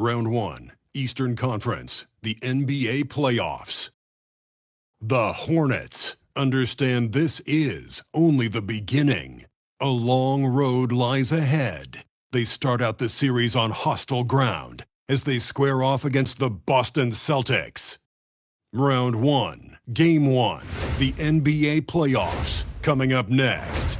Round 1, Eastern Conference, the NBA playoffs. The Hornets understand this is only the beginning. A long road lies ahead. They start out the series on hostile ground as they square off against the Boston Celtics. Round 1, Game 1, the NBA playoffs, coming up next.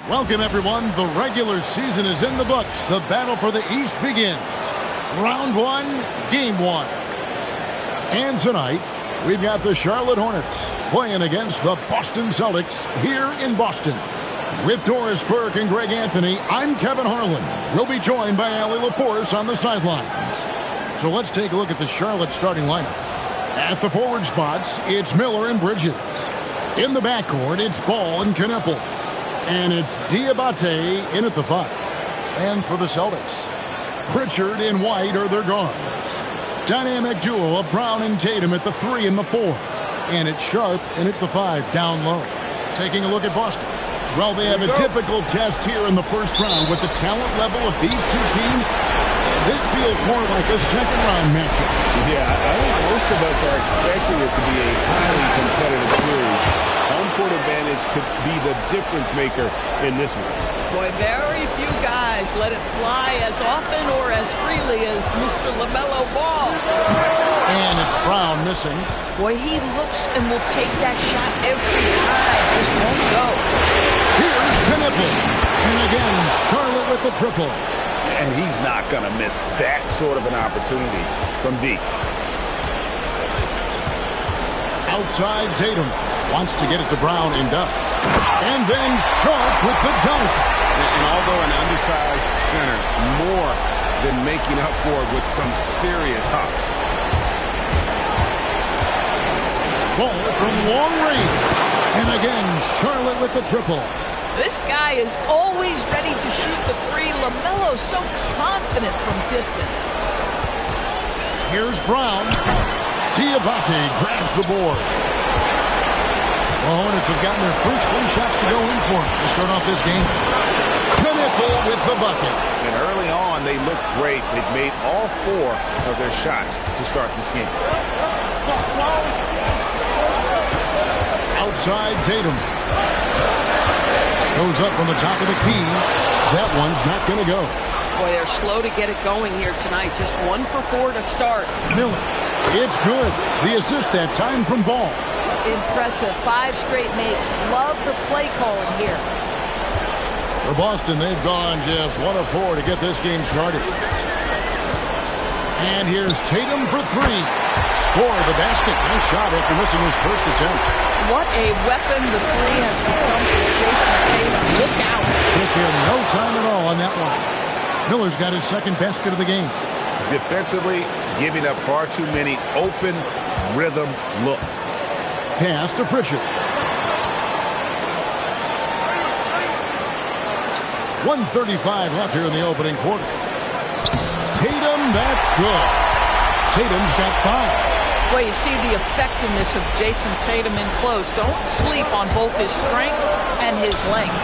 Welcome, everyone. The regular season is in the books. The battle for the East begins. Round 1, Game 1. And tonight, we've got the Charlotte Hornets playing against the Boston Celtics here in Boston. With Doris Burke and Greg Anthony, I'm Kevin Harlan. We'll be joined by Allie LaForce on the sidelines. So let's take a look at the Charlotte starting lineup. At the forward spots, it's Miller and Bridges. In the backcourt, it's Ball and Kneppel. And it's Diabate in at the 5. And for the Celtics, Pritchard and White are their guards. Dynamic duo of Brown and Tatum at the 3 and the 4. And it's Sharp in at the 5 down low. Taking a look at Boston. Well, they have a difficult test here in the first round with the talent level of these two teams. This feels more like a second-round matchup. Yeah, I think most of us are expecting it to be a highly competitive series. Home court advantage could be the difference maker in this one. Boy, very few guys let it fly as often or as freely as Mr. LaMelo Ball. And it's Brown missing. Boy, he looks and will take that shot every time. Just won't go. Here's Kneppel. And again, Charlotte with the triple. And he's not going to miss that sort of an opportunity from deep. Outside Tatum. Wants to get it to Brown and does. And then Sharp with the dunk. And although an undersized center, more than making up for it with some serious hops. Ball from long range. And again, Charlotte with the triple. This guy is always ready to shoot the 3. LaMelo's so confident from distance. Here's Brown. Diabate grabs the board. The Hornets have gotten their first 3 shots to go in for to start off this game. Kneppel with the bucket. And early on, they look great. They've made all 4 of their shots to start this game. Outside Tatum. Goes up from the top of the key. That one's not going to go. Boy, they're slow to get it going here tonight. Just 1 for 4 to start. Miller. It's good. The assist that time from Ball. Impressive. 5 straight makes. Love the play calling here. For Boston, they've gone just 1 of 4 to get this game started. And here's Tatum for 3. Score the basket. Nice shot after missing his first attempt. What a weapon the 3 has become for Jason Tatum. Look out. Took him no time at all on that one. Miller's got his second basket of the game. Defensively, giving up far too many open rhythm looks. Pass to Pritchard. 1:35 left here in the opening quarter. Tatum, that's good. Tatum's got 5. Well, you see the effectiveness of Jason Tatum in close. Don't sleep on both his strength and his length.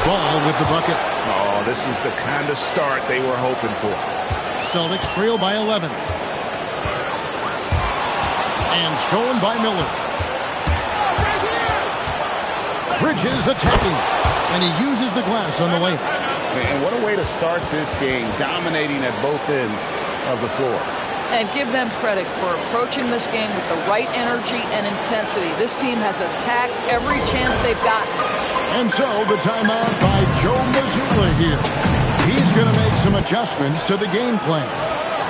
Ball with the bucket. Oh, this is the kind of start they were hoping for. Celtics trail by 11. And stolen by Miller. Bridges attacking. And he uses the glass on the way. And what a way to start this game, dominating at both ends of the floor. And give them credit for approaching this game with the right energy and intensity. This team has attacked every chance they've gotten. And so the timeout by Joe Mazzulla here. He's going to make some adjustments to the game plan.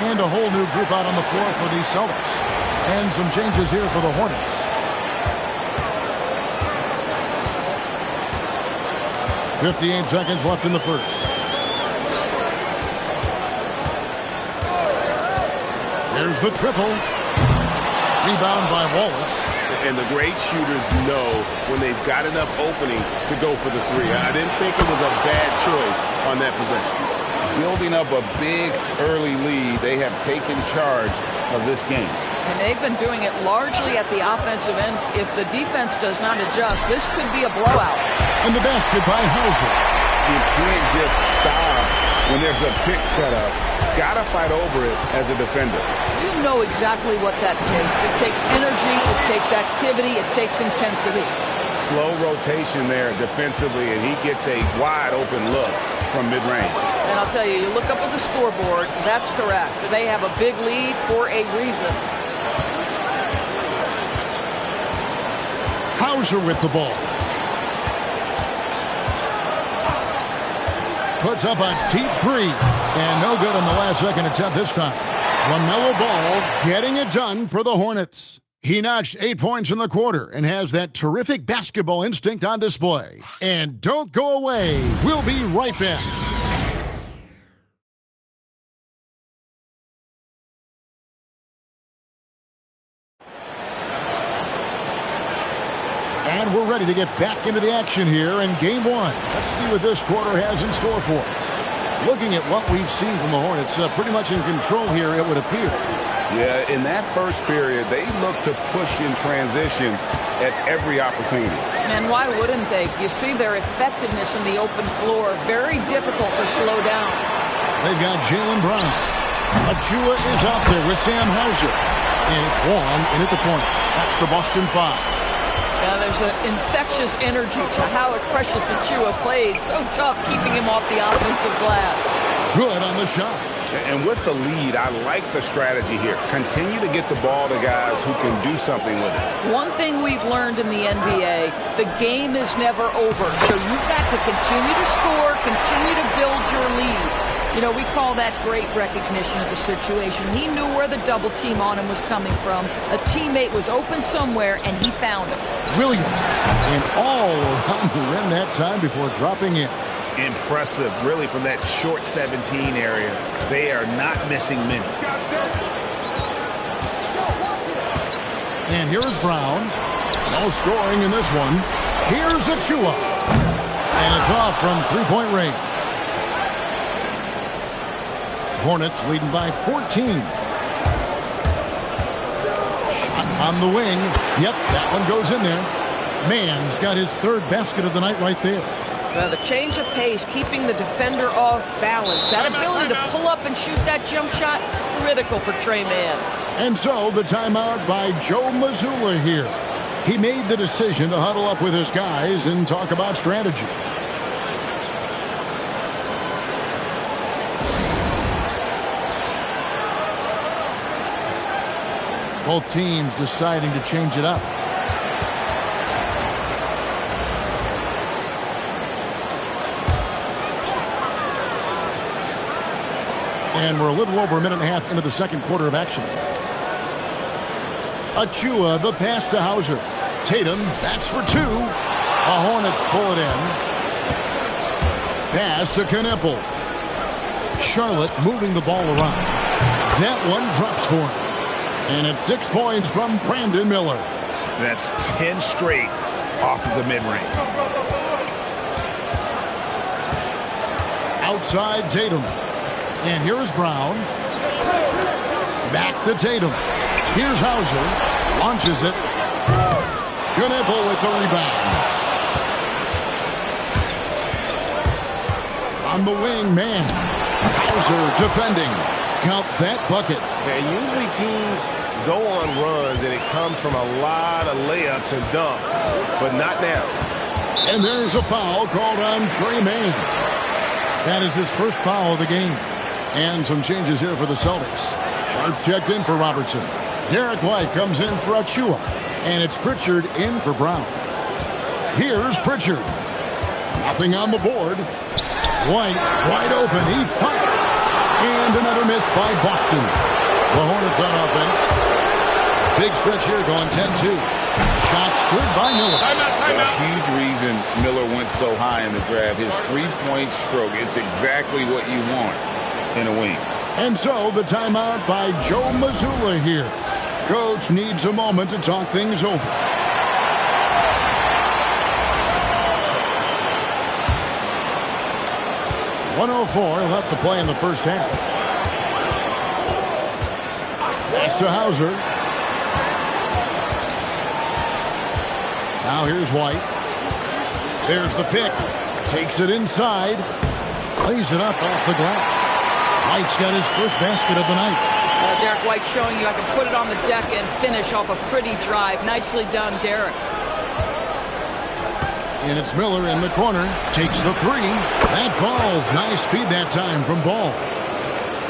And a whole new group out on the floor for the Celtics. And some changes here for the Hornets. 58 seconds left in the first. There's the triple. Rebound by Wallace. And the great shooters know when they've got enough opening to go for the 3. I didn't think it was a bad choice on that possession. Building up a big early lead, they have taken charge of this game. And they've been doing it largely at the offensive end. If the defense does not adjust, this could be a blowout. And the basket by Hauser. You can't just stop when there's a pick set up. Got to fight over it as a defender. You know exactly what that takes. It takes energy, it takes activity, it takes intensity. Slow rotation there defensively, and he gets a wide open look from mid-range. And I'll tell you, you look up at the scoreboard, that's correct. They have a big lead for a reason. Hauser with the ball. Puts up a deep three. And no good on the last second attempt this time. LaMelo Ball getting it done for the Hornets. He notched 8 points in the quarter and has that terrific basketball instinct on display. And don't go away. We'll be right back. And we're ready to get back into the action here in Game 1. Let's see what this quarter has in store for us. Looking at what we've seen from the Hornets, pretty much in control here, it would appear. Yeah, in that first period, they looked to push in transition at every opportunity. And why wouldn't they? You see their effectiveness in the open floor. Very difficult to slow down. They've got Jaylen Brown. Achua is out there with Sam Hauser. And it's Wong in at the point. That's the Boston 5. Yeah, there's an infectious energy to how Precious Achua plays. So tough keeping him off the offensive glass. Good on the shot. And with the lead, I like the strategy here. Continue to get the ball to guys who can do something with it. One thing we've learned in the NBA, the game is never over. So you've got to continue to score, continue to build your lead. You know, we call that great recognition of the situation. He knew where the double team on him was coming from. A teammate was open somewhere, and he found him. Williams, and all around the rim that time before dropping in. Impressive, really, from that short 17 area. They are not missing many. And here is Brown. No scoring in this one. Here's Achua. And it's off from three-point range. Hornets leading by 14. Shot on the wing. Yep, that one goes in there. Mann's got his third basket of the night right there. Well, the change of pace, keeping the defender off balance. That ability to pull up and shoot that jump shot, critical for Trey Mann. And so the timeout by Joe Mazzulla here. He made the decision to huddle up with his guys and talk about strategy. Both teams deciding to change it up. And we're a little over a minute and a half into the second quarter of action. Achua, the pass to Hauser. Tatum, that's for two. The Hornets pull it in. Pass to Kneppel. Charlotte moving the ball around. That one drops for him. And it's 6 points from Brandon Miller. That's 10 straight off of the mid-range. Outside Tatum. And here's Brown. Back to Tatum. Here's Hauser. Launches it. Kneppel with the rebound. On the wing, man. Hauser defending. Count that bucket. And usually teams go on runs and it comes from a lot of layups and dunks, but not now. And there's a foul called on Trey Mann. That is his first foul of the game. And some changes here for the Celtics. Sharps checked in for Robertson. Derek White comes in for Achua. And it's Pritchard in for Brown. Here's Pritchard. Nothing on the board. White wide open. He fires. And another miss by Boston. The Hornets on offense. Big stretch here going 10-2. Shots good by Miller. A huge reason Miller went so high in the draft. His three-point stroke. It's exactly what you want in a wing. And so the timeout by Joe Mazzulla here. Coach needs a moment to talk things over. .104 left to play in the first half. Pass to Hauser. Now here's White. There's the pick. Takes it inside. Lays it up off the glass. White's got his first basket of the night. Derek White showing you I can put it on the deck and finish off a pretty drive. Nicely done, Derek. And it's Miller in the corner. Takes the three. That falls. Nice feed that time from Ball.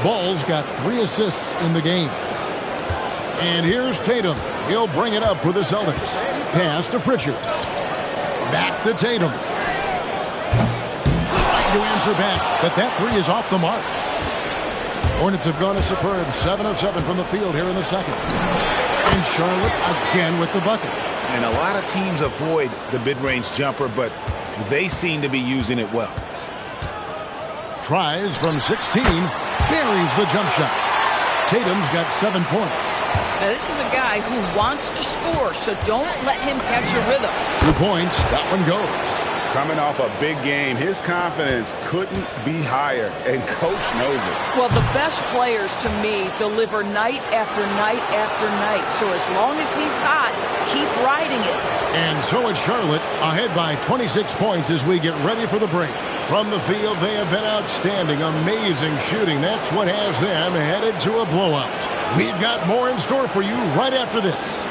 Ball's got 3 assists in the game. And here's Tatum. He'll bring it up for the Celtics. Pass to Pritchard. Back to Tatum. Trying to answer back, but that three is off the mark. Hornets have gone a superb 7 of 7 from the field here in the second. And Charlotte again with the bucket. And a lot of teams avoid the mid-range jumper, but they seem to be using it well. Tries from 16. Buries the jump shot. Tatum's got 7 points. Now, this is a guy who wants to score, so don't let him catch a rhythm. 2 points. That one goes. Coming off a big game, his confidence couldn't be higher, and Coach knows it. Well, the best players, to me, deliver night after night after night. So as long as he's hot, keep riding it. And so it's Charlotte, ahead by 26 points as we get ready for the break. From the field, they have been outstanding. Amazing shooting. That's what has them headed to a blowout. We've got more in store for you right after this.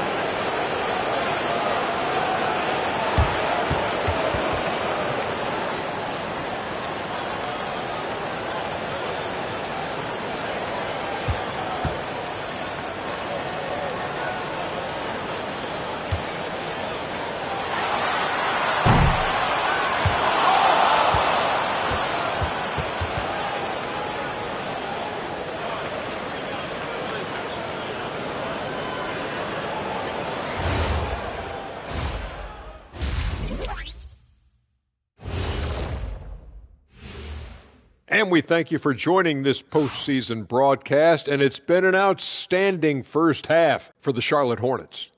And we thank you for joining this postseason broadcast, and it's been an outstanding first half for the Charlotte Hornets.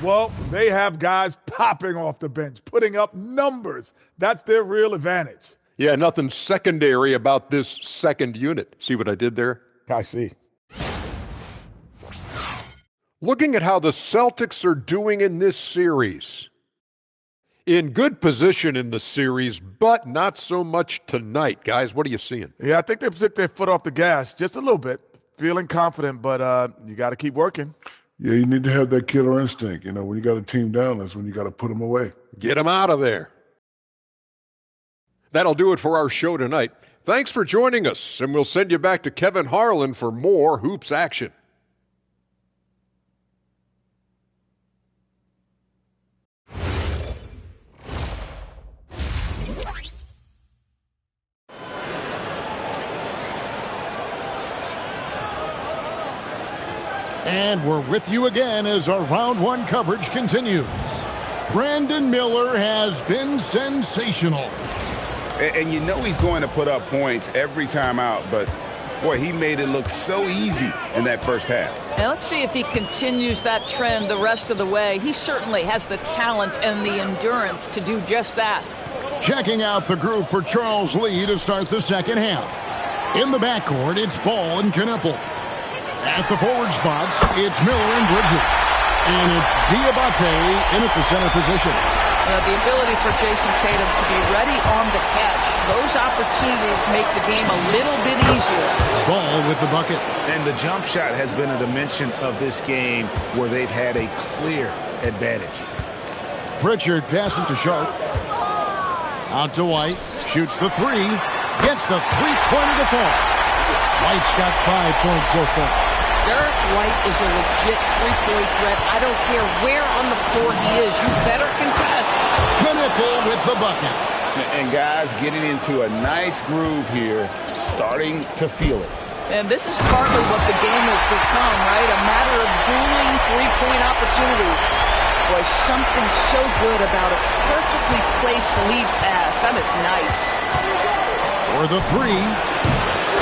Well, they have guys popping off the bench, putting up numbers. That's their real advantage. Yeah, nothing secondary about this second unit. See what I did there? I see. Looking at how the Celtics are doing in this series. In good position in the series, but not so much tonight. Guys, what are you seeing? Yeah, I think they took their foot off the gas just a little bit. Feeling confident, but you got to keep working. Yeah, you need to have that killer instinct. You know, when you got a team down, that's when you got to put them away. Get them out of there. That'll do it for our show tonight. Thanks for joining us, and we'll send you back to Kevin Harlan for more Hoops action. And we're with you again as our round one coverage continues. Brandon Miller has been sensational. And you know he's going to put up points every time out, but boy, he made it look so easy in that first half. And let's see if he continues that trend the rest of the way. He certainly has the talent and the endurance to do just that. Checking out the group for Charles Lee to start the second half. In the backcourt, it's Ball and Knipple. At the forward spots, it's Miller and Bridget. And it's Diabate in at the center position. The ability for Jason Tatum to be ready on the catch. Those opportunities make the game a little bit easier. Ball with the bucket. And the jump shot has been a dimension of this game where they've had a clear advantage. Pritchard passes to Sharp. Out to White. Shoots the three. Gets the three-pointer to fall. White's got 5 points so far. Derek White is a legit three-point threat. I don't care where on the floor he is. You better contest. Knipple with the bucket. And guys getting into a nice groove here, starting to feel it. And this is partly what the game has become, right? A matter of dueling three-point opportunities. Boy, something so good about a perfectly placed lead pass. That is nice. For the three.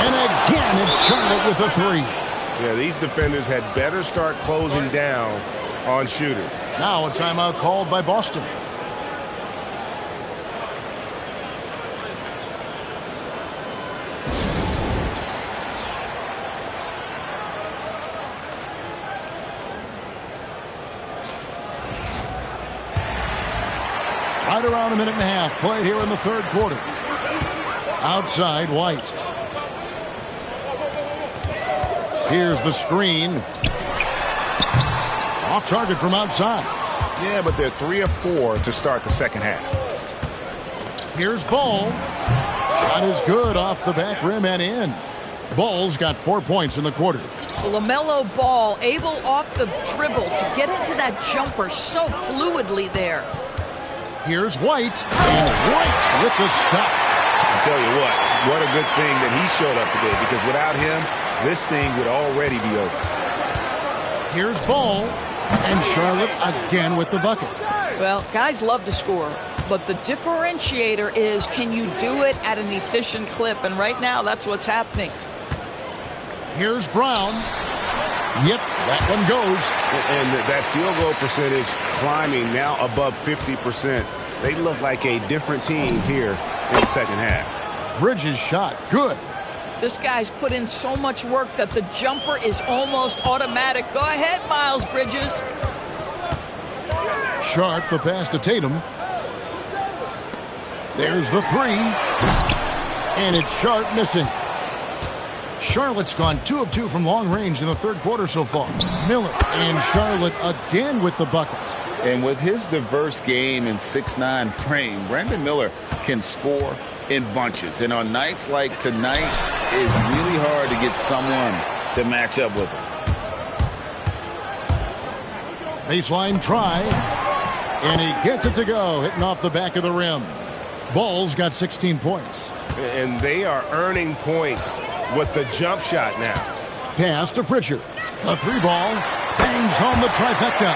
And again, it's Charlotte with the three. Yeah, these defenders had better start closing down on shooters. Now a timeout called by Boston. Right around a minute and a half played here in the third quarter. Outside, White. Here's the screen. Off target from outside. Yeah, but they're 3 of 4 to start the second half. Here's Ball. Shot is good off the back rim and in. Ball's got 4 points in the quarter. LaMelo Ball able off the dribble to get into that jumper so fluidly there. Here's White. And White with the stuff. I'll tell you what a good thing that he showed up today, because without him, this thing would already be over. Here's Ball. And Charlotte again with the bucket. Well, guys love to score, but the differentiator is, can you do it at an efficient clip? And right now, that's what's happening. Here's Brown. Yep, that one goes. And that field goal percentage climbing now above 50%. They look like a different team here in the second half. Bridges shot. Good. This guy's put in so much work that the jumper is almost automatic. Go ahead, Miles Bridges. Sharp the pass to Tatum. There's the three. And it's Sharp missing. Charlotte's gone 2 of 2 from long range in the third quarter so far. Miller and Charlotte again with the bucket. And with his diverse game and 6'9" frame, Brandon Miller can score in bunches. And on nights like tonight, it's really hard to get someone to match up with him. Baseline try. And he gets it to go, hitting off the back of the rim. Ball's got 16 points. And they are earning points with the jump shot now. Pass to Pritchard. A 3-ball. Bangs home the trifecta.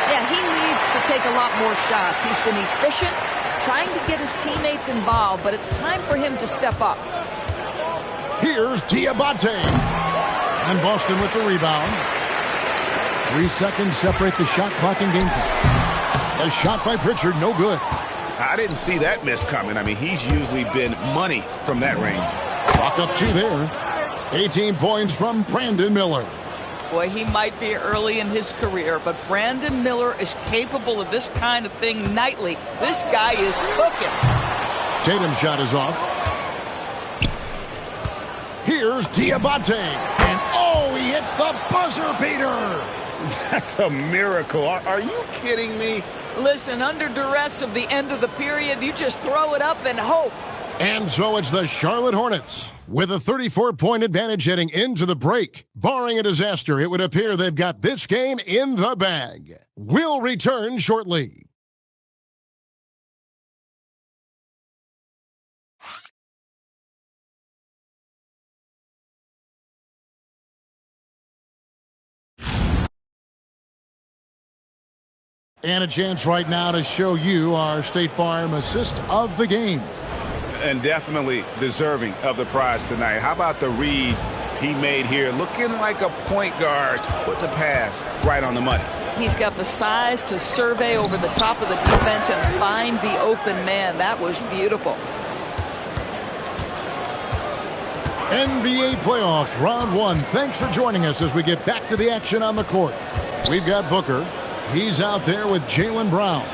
Yeah, he needs to take a lot more shots. He's been efficient, trying to get his teammates involved, but it's time for him to step up. Here's Diabate. And Boston with the rebound. 3 seconds separate the shot clock and game clock. A shot by Pritchard, no good. I didn't see that miss coming. I mean, he's usually been money from that range. Chalked up 2 there. 18 points from Brandon Miller. Boy, he might be early in his career, but Brandon Miller is capable of this kind of thing nightly. This guy is cooking. Tatum's shot is off. Here's Diabate. And oh, he hits the buzzer beater. That's a miracle. Are you kidding me? Listen, under duress of the end of the period, you just throw it up and hope. And so it's the Charlotte Hornets with a 34-point advantage heading into the break. Barring a disaster, it would appear they've got this game in the bag. We'll return shortly. And a chance right now to show you our State Farm assist of the game. And definitely deserving of the prize tonight. How about the read he made here? Looking like a point guard, putting the pass right on the money. He's got the size to survey over the top of the defense and find the open man. That was beautiful. NBA playoffs, round 1. Thanks for joining us as we get back to the action on the court. We've got Booker. He's out there with Jaylen Brown.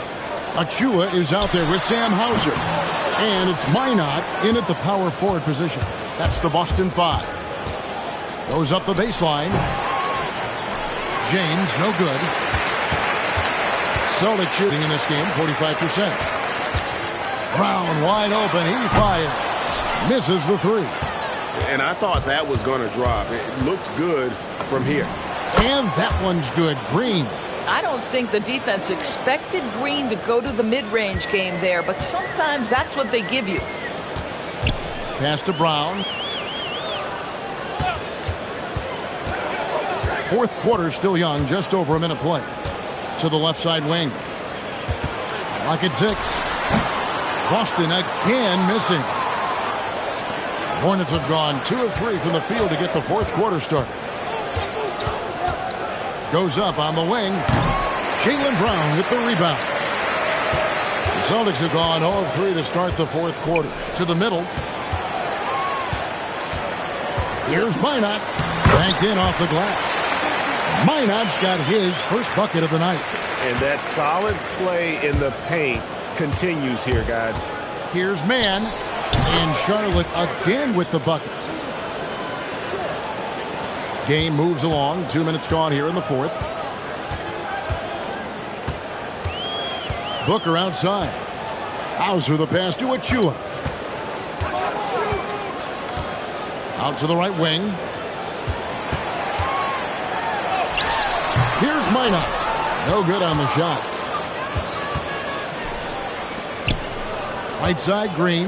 Achua is out there with Sam Hauser. And it's Minot in at the power forward position. That's the Boston 5. Goes up the baseline. James, no good. Celtic shooting in this game, 45%. Brown wide open. He fires. Misses the 3. And I thought that was going to drop. It looked good from here. And that one's good. Green. I don't think the defense expected Green to go to the mid-range game there, but sometimes that's what they give you. Pass to Brown. Fourth quarter still young, just over a minute play. To the left side wing. Lock at 6. Boston again missing. Hornets have gone 2 of 3 from the field to get the fourth quarter started. Goes up on the wing. Jaylen Brown with the rebound. The Celtics have gone 0 of 3 to start the fourth quarter. To the middle. Here's Minot. Banked in off the glass. Minot's got his first bucket of the night. And that solid play in the paint continues here, guys. Here's man, and Charlotte again with the bucket. Game moves along. 2 minutes gone here in the fourth. Booker outside. Hauser the pass to Achua. Out to the right wing. Here's Minot. No good on the shot. Right side, Green.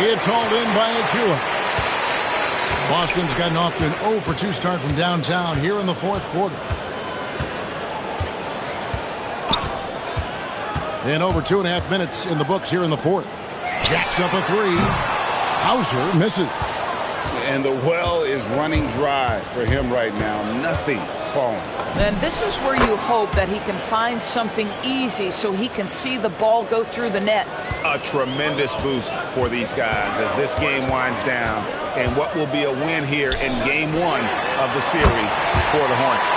It's hauled in by Achua. Boston's gotten off to an 0 for 2 start from downtown here in the fourth quarter. And over 2.5 minutes in the books here in the fourth. Jacks up a three. Hauser misses. And the well is running dry for him right now. Nothing falling. And this is where you hope that he can find something easy so he can see the ball go through the net. A tremendous boost for these guys as this game winds down. And what will be a win here in game 1 of the series for the Hornets.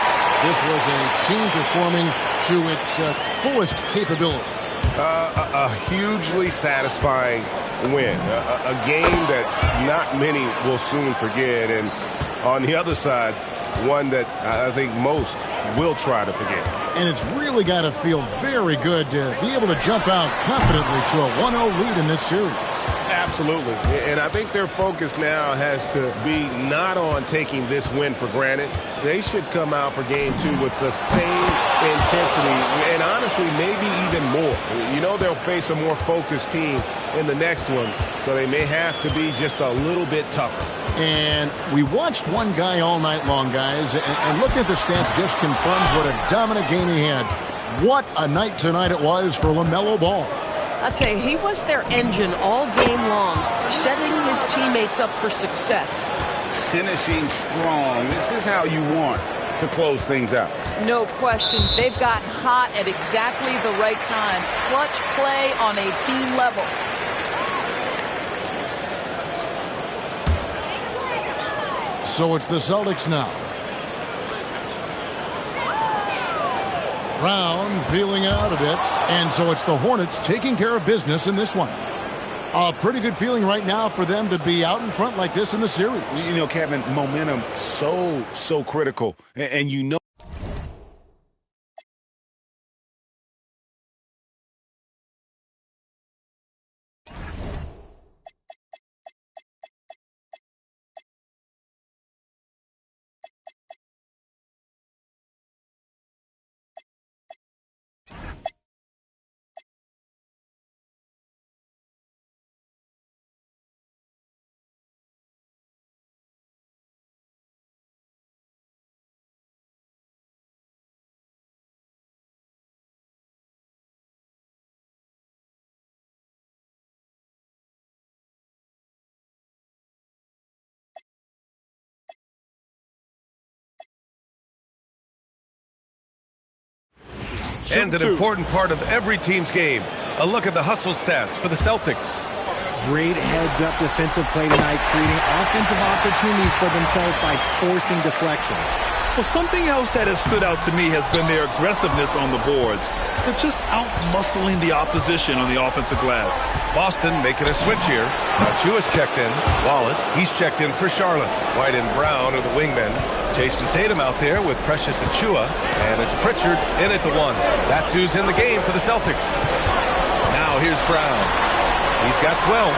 This was a team performing to its fullest capability. A hugely satisfying win. A game that not many will soon forget. And on the other side, one that I think most will try to forget. And it's really got to feel very good to be able to jump out confidently to a 1-0 lead in this series. Absolutely. And I think their focus now has to be not on taking this win for granted. They should come out for game 2 with the same intensity and honestly maybe even more. You know they'll face a more focused team in the next one, so they may have to be just a little bit tougher. And we watched one guy all night long, guys, and looking at the stats just confirms what a dominant game he had. What a night tonight it was for LaMelo Ball. I'll tell you, he was their engine all game long, setting his teammates up for success. Finishing strong. This is how you want to close things out. No question. They've gotten hot at exactly the right time. Clutch play on a team level. So it's the Celtics now. Brown feeling out a bit. And so it's the Hornets taking care of business in this one. A pretty good feeling right now for them to be out in front like this in the series. You know, Kevin, momentum so critical. And you know. And an important part of every team's game. A look at the hustle stats for the Celtics. Great heads-up defensive play tonight, creating offensive opportunities for themselves by forcing deflections. Well, something else that has stood out to me has been their aggressiveness on the boards. They're just out-muscling the opposition on the offensive glass. Boston making a switch here. Achua's checked in. Wallace, he's checked in for Charlotte. White and Brown are the wingmen. Jason Tatum out there with Precious Achua. And it's Pritchard in at the 1. That's who's in the game for the Celtics. Now here's Brown. He's got 12.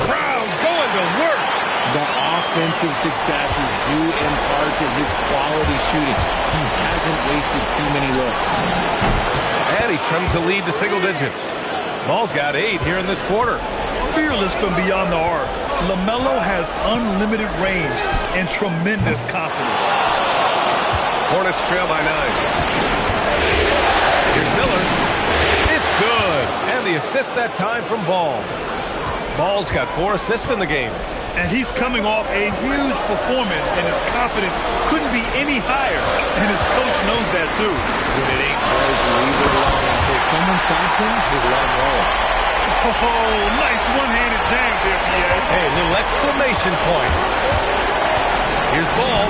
Brown going to work. The offensive success is due in part to his quality shooting. He hasn't wasted too many looks. And he trims the lead to single digits. Ball's got 8 here in this quarter. Fearless from beyond the arc, LaMelo has unlimited range and tremendous confidence. Hornets trail by 9. Here's Miller. It's good. And the assist that time from Ball. Ball's got 4 assists in the game. And he's coming off a huge performance, and his confidence couldn't be any higher. And his coach knows that, too. When it ain't broke, leave it alone until someone stops him, just let him roll. Oh, nice one-handed jam there, P.A. Hey, little exclamation point. Here's Ball.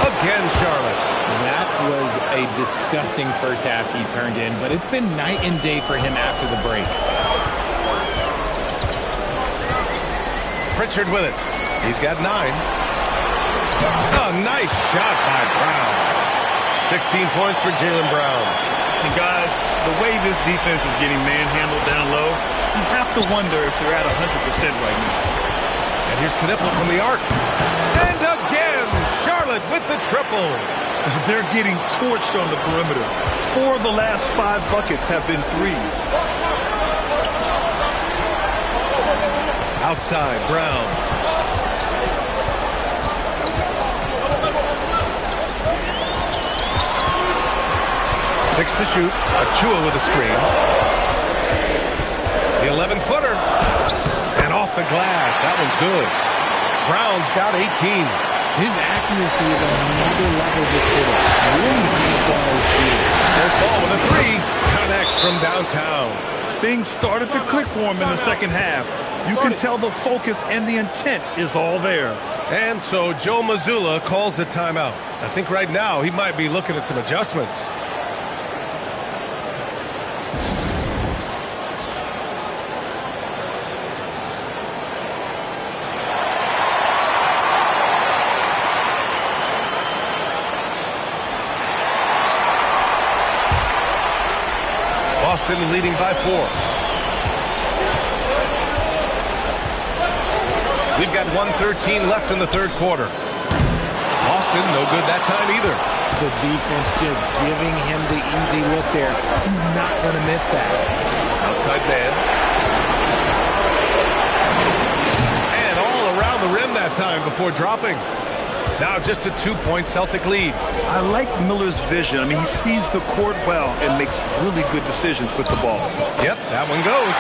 Again, Charlotte. That was a disgusting first half he turned in, but it's been night and day for him after the break. Pritchard with it. He's got 9. A nice shot by Brown. 16 points for Jaylen Brown. And guys, the way this defense is getting manhandled down low, you have to wonder if they're at 100% right now. And here's Knippel from the arc. And again, Charlotte with the triple. They're getting torched on the perimeter. 4 of the last 5 buckets have been threes. Outside, Brown. Six to shoot. Achua with a screen. The 11-footer. And off the glass. That one's good. Brown's got 18. His accuracy is on another level this quarter. Really high-quality shooting. There's Ball with a 3. Connects from downtown. Things started to click for him in the second half. You can tell the focus and the intent is all there. And so Joe Mazzulla calls the timeout. I think right now he might be looking at some adjustments. Boston leading by 4. We've got 1:13 left in the third quarter. Boston, no good that time either. The defense just giving him the easy look there. He's not going to miss that. Outside man. And all around the rim that time before dropping. Now just a 2-point Celtic lead. I like Miller's vision. I mean, he sees the court well and makes really good decisions with the ball. Yep, that one goes.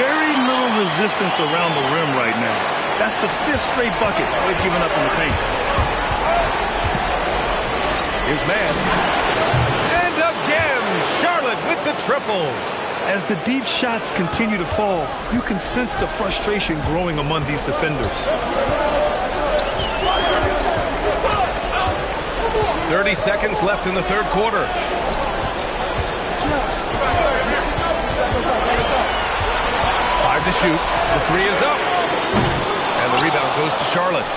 Very little resistance around the rim right now. That's the 5th straight bucket they've given up in the paint. Here's man. And again, Charlotte with the triple. As the deep shots continue to fall, you can sense the frustration growing among these defenders. 30 seconds left in the third quarter. 5 to shoot. The 3 is up. And the rebound goes to Charlotte.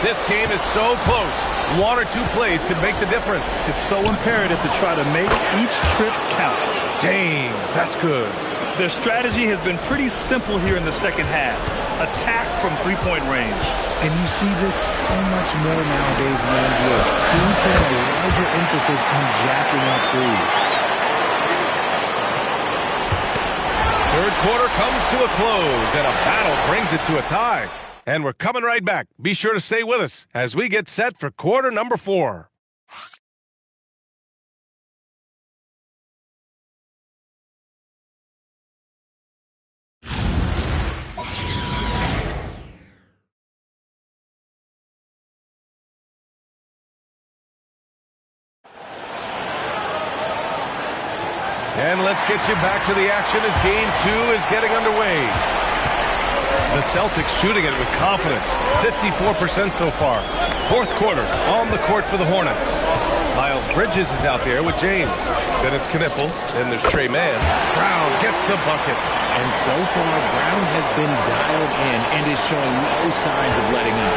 This game is so close. 1 or 2 plays could make the difference. It's so imperative to try to make each trip count. James, that's good. Their strategy has been pretty simple here in the second half. Attack from 3-point range. And you see this so much more nowadays in the NBA. Teams put a larger emphasis on jacking up threes. Third quarter comes to a close, and a battle brings it to a tie. And we're coming right back. Be sure to stay with us as we get set for quarter number 4. And let's get you back to the action as game 2 is getting underway. The Celtics shooting it with confidence. 54% so far. Fourth quarter on the court for the Hornets. Miles Bridges is out there with James. Then it's Knippel. Then there's Trey Mann. Brown gets the bucket. And so far, Brown has been dialed in and is showing no signs of letting up.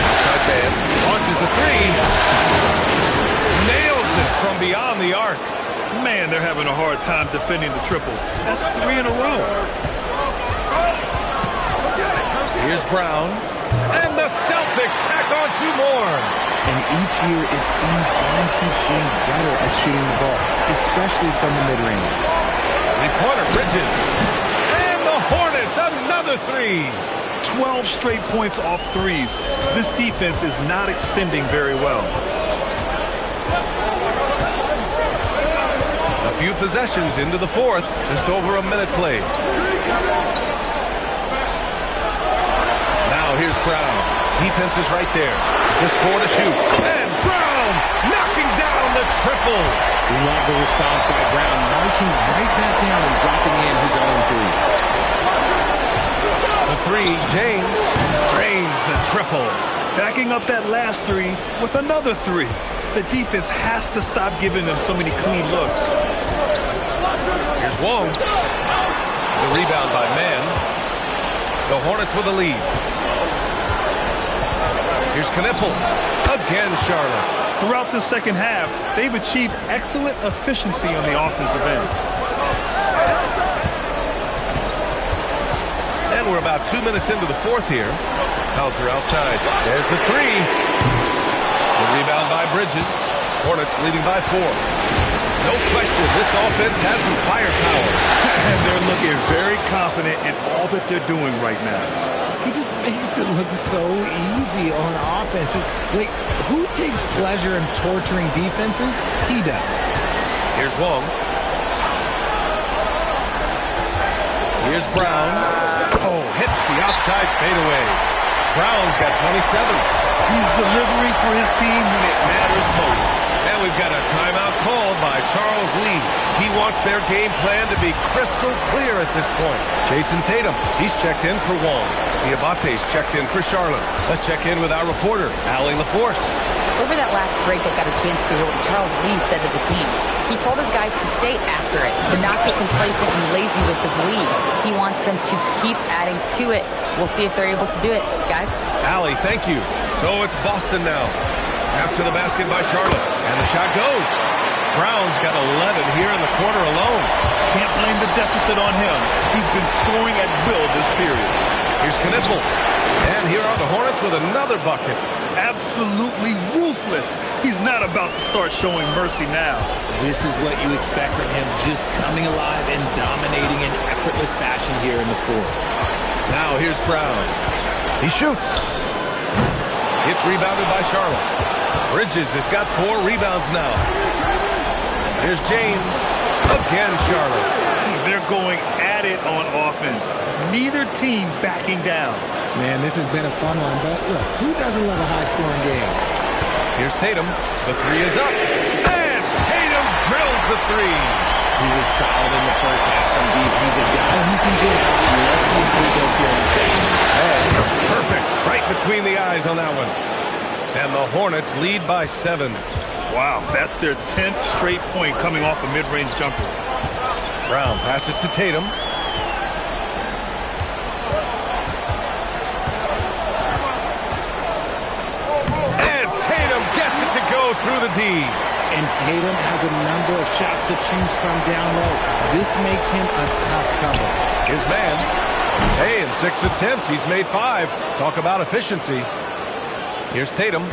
Outside man. Launches a 3. Nails it from beyond the arc. Man, they're having a hard time defending the triple. That's 3 in a row. Here's Brown. And the Celtics tack on 2 more. And each year, it seems Brown keeps getting better at shooting the ball, especially from the mid-range. 3-pointer Bridges. And the Hornets, another 3. 12 straight points off threes. This defense is not extending very well. A few possessions into the fourth. Just over a minute played. Now here's Brown. Defense is right there. Just 4 to shoot. And Brown knocking down the triple. Love the response by Brown, marching right back down and dropping in his own 3. The three. James drains the triple. Backing up that last three with another three. The defense has to stop giving them so many clean looks. Here's Wong. The rebound by Mann. The Hornets with a lead. Here's Knipple. Again, Charlotte. Throughout the second half, they've achieved excellent efficiency on the offensive end. And we're about 2 minutes into the fourth here. Hauser outside. There's the three. The rebound by Bridges. Hornets leading by 4. No question, this offense has some firepower. And they're looking very confident in all that they're doing right now. He just makes it look so easy on offense. Like, who takes pleasure in torturing defenses? He does. Here's Wong. Here's Brown. Oh, hits the outside fadeaway. Brown's got 27. He's delivering for his team when it matters most. And we've got a timeout called by Charles Lee. He wants their game plan to be crystal clear at this point. Jason Tatum, he's checked in for Wong. Diabate's checked in for Charlotte. Let's check in with our reporter, Allie LaForce. Over that last break, I got a chance to hear what Charles Lee said to the team. He told his guys to stay after it, to not get complacent and lazy with his lead. He wants them to keep adding to it. We'll see if they're able to do it, guys. Allie, thank you. So it's Boston now. After the basket by Charlotte. And the shot goes. Brown's got 11 here in the quarter alone. Can't blame the deficit on him. He's been scoring at will this period. Here's Knipple. And here are the Hornets with another bucket. Absolutely ruthless. He's not about to start showing mercy now. This is what you expect from him, just coming alive and dominating in effortless fashion here in the fourth. Now here's Brown. He shoots. It's rebounded by Charlotte. Bridges has got 4 rebounds now. Here's James. Again, Charlotte. They're going at it on offense. Neither team backing down. Man, this has been a fun one, but look, who doesn't love a high-scoring game? Here's Tatum. The three is up. And Tatum drills the three. He was solid in the first half from deep. He's a guy who can get out. Let's see how he does here in the second. And perfect. Right between the eyes on that one. And the Hornets lead by 7. Wow, that's their 10th straight point coming off a mid-range jumper. Brown passes to Tatum. And Tatum gets it to go through the D. And Tatum has a number of shots to choose from down low. This makes him a tough cover. His man. Hey, in 6 attempts, he's made 5. Talk about efficiency. Here's Tatum.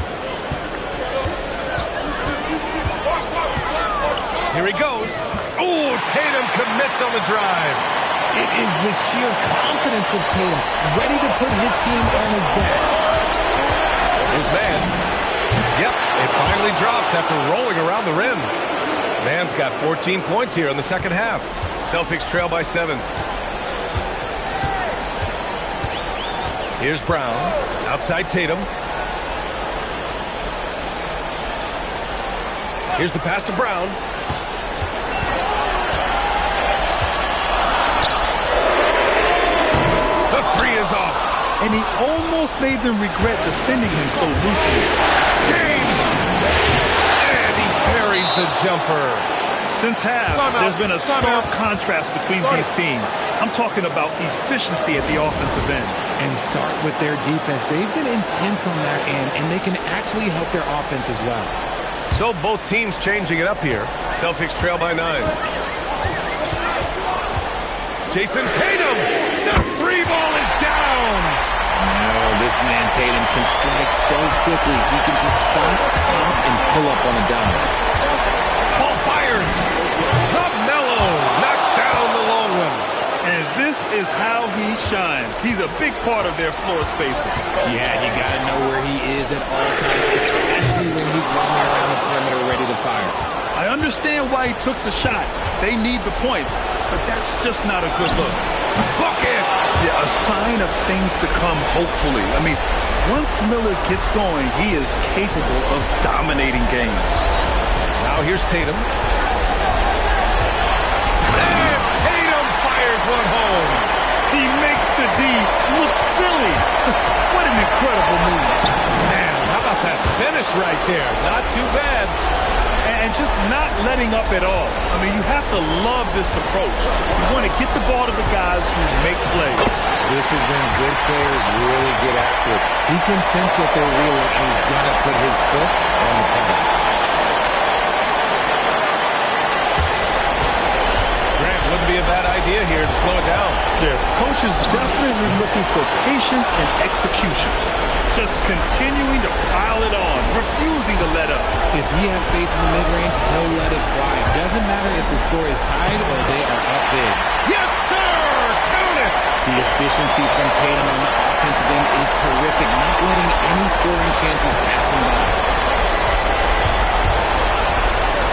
Here he goes. Oh, Tatum commits on the drive. It is the sheer confidence of Tatum, ready to put his team on his back. His man. Yep, it finally drops after rolling around the rim. Man's got 14 points here in the second half. Celtics trail by 7. Here's Brown. Outside Tatum. Here's the pass to Brown. The three is off. And he almost made them regret defending him so loosely. James! And he buries the jumper. Since half, there's been a stark contrast between these teams. I'm talking about efficiency at the offensive end. And start with their defense. They've been intense on that end, and they can actually help their offense as well. So both teams changing it up here. Celtics trail by 9. Jason Tatum! The free ball is down! No, this man Tatum can strike so quickly. He can just stop, pop, and pull up on a dime. Ball fires! LaMelo knocks down the long one. And this is how he shines. He's a big part of their floor spacing. Yeah, you got to know where he is at all times, especially when he's running around the perimeter ready to fire. I understand why he took the shot. They need the points, but that's just not a good look. Bucket! Yeah, a sign of things to come, hopefully. I mean, once Miller gets going, he is capable of dominating games. Now here's Tatum. And Tatum fires one home. He makes the D look incredible move. Man, how about that finish right there? Not too bad. And just not letting up at all. I mean, you have to love this approach. You want to get the ball to the guys who make plays. This is when good players really get after it. He can sense that they're reeling, and he's going to put his foot on the pedal. Grant, wouldn't be a bad idea here to slow it down. Yeah, coach is definitely looking for patience and execution. Just continuing to pile it on, refusing to let up. If he has space in the mid-range, he'll let it fly. Doesn't matter if the score is tied or they are up big. Yes, sir! Count it! The efficiency from Tatum on the offensive end is terrific, not letting any scoring chances pass him by.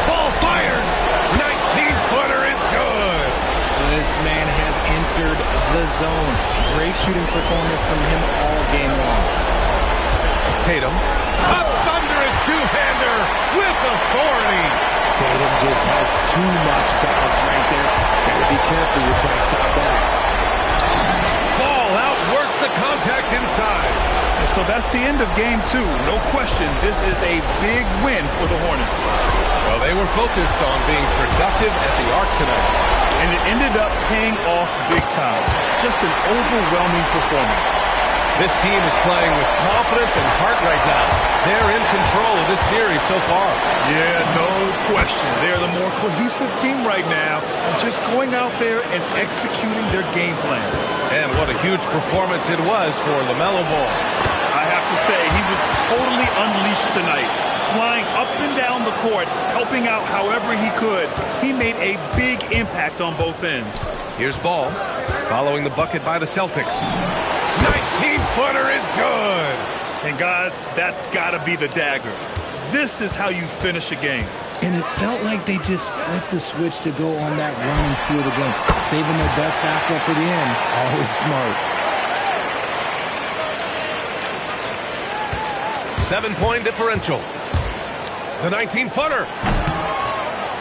Ball fires! 19-footer is good! This man has entered the zone. Great shooting performance from him all game long. Tatum. A thunderous two-hander with authority. Tatum just has too much bounce right there. Gotta be careful. You're trying to stop that. Ball outworks the contact inside. And so that's the end of game 2. No question, this is a big win for the Hornets. Well, they were focused on being productive at the arc tonight. And it ended up paying off big time. Just an overwhelming performance. This team is playing with confidence and heart right now. They're in control of this series so far. Yeah, no question. They're the more cohesive team right now, just going out there and executing their game plan. And what a huge performance it was for LaMelo Ball. I have to say, he was totally unleashed tonight. Flying up and down the court, helping out however he could. He made a big impact on both ends. Here's Ball, following the bucket by the Celtics. 19-footer is good. And guys, that's got to be the dagger. This is how you finish a game. And it felt like they just flipped the switch to go on that run and seal the game. Saving their best basketball for the end. Always smart. 7-point differential. The 19-footer.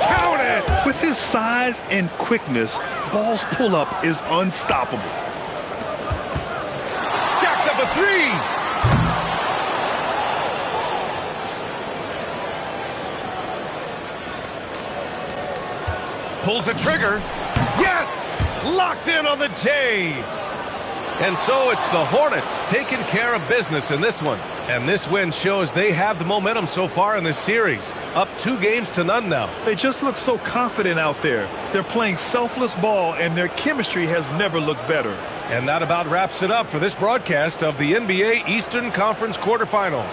Count it! With his size and quickness, Ball's pull-up is unstoppable. Jacks up a three! Pulls the trigger. Yes! Locked in on the J! And so it's the Hornets taking care of business in this one. And this win shows they have the momentum so far in this series. Up 2-0 now. They just look so confident out there. They're playing selfless ball, and their chemistry has never looked better. And that about wraps it up for this broadcast of the NBA Eastern Conference quarterfinals.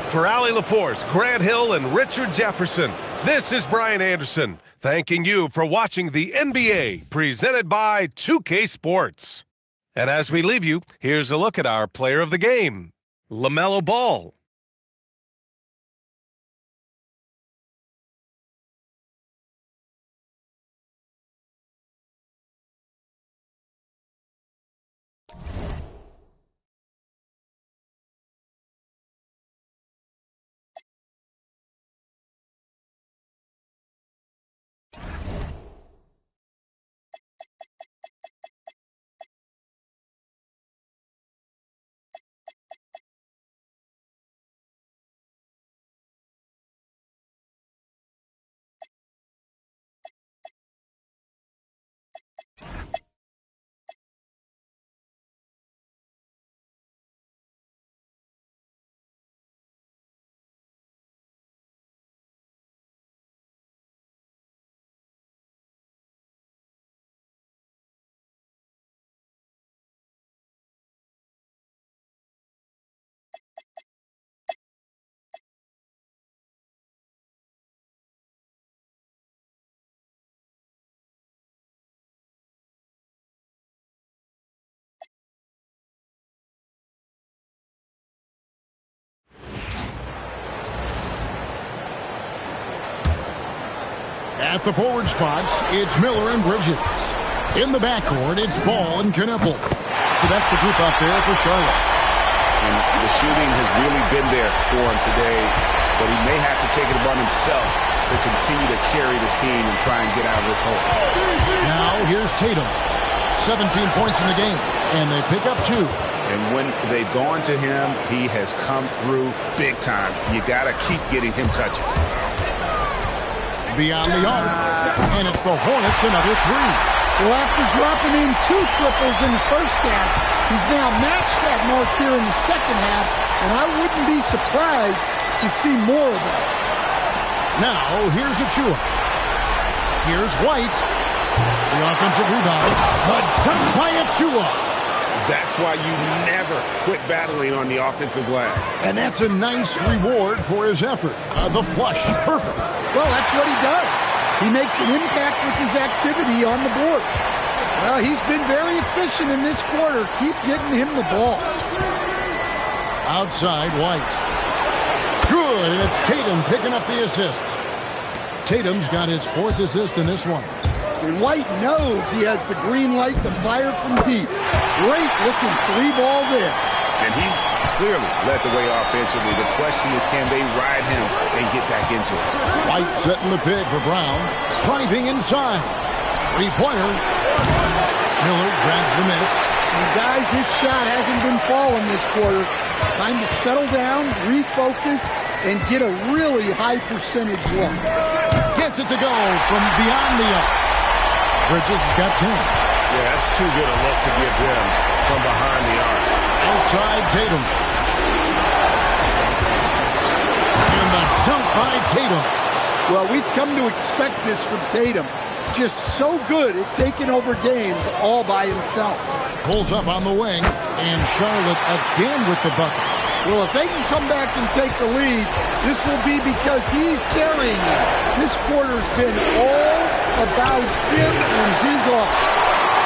For Allie LaForce, Grant Hill, and Richard Jefferson, this is Brian Anderson, thanking you for watching the NBA, presented by 2K Sports. And as we leave you, here's a look at our player of the game, LaMelo Ball. At the forward spots, it's Miller and Bridges. In the backcourt, it's Ball and Knueppel. So that's the group out there for Charlotte. And the shooting has really been there for him today, but he may have to take it upon himself to continue to carry this team and try and get out of this hole. Now here's Tatum. 17 points in the game, and they pick up 2. And when they've gone to him, he has come through big time. You got to keep getting him touches. Beyond the arc, and it's the Hornets another three. Well, after dropping in 2 triples in the first half, he's now matched that mark here in the second half, and I wouldn't be surprised to see more of those. Now, here's Achua. Here's White. The offensive rebound, but dunked by Achua. That's why you never quit battling on the offensive glass. And that's a nice reward for his effort. The flush, perfect. Well, that's what he does. He makes an impact with his activity on the board. Well, he's been very efficient in this quarter. Keep getting him the ball. Outside, White. Good, and it's Tatum picking up the assist. Tatum's got his 4th assist in this one. And White knows he has the green light to fire from deep. Great looking 3-ball there. And he's clearly led the way offensively. The question is, can they ride him and get back into it? White setting the pick for Brown. Driving inside. 3-pointer. Miller grabs the miss. And guys, his shot hasn't been falling this quarter. Time to settle down, refocus, and get a really high percentage look. Gets it to go from beyond the arc. Bridges has got 10. Yeah, that's too good a look to give them from behind the arc. Outside Tatum. And the dunk by Tatum. Well, we've come to expect this from Tatum. Just so good at taking over games all by himself. Pulls up on the wing, and Charlotte again with the bucket. Well, if they can come back and take the lead, this will be because he's carrying it. This quarter's been all about him and his offense.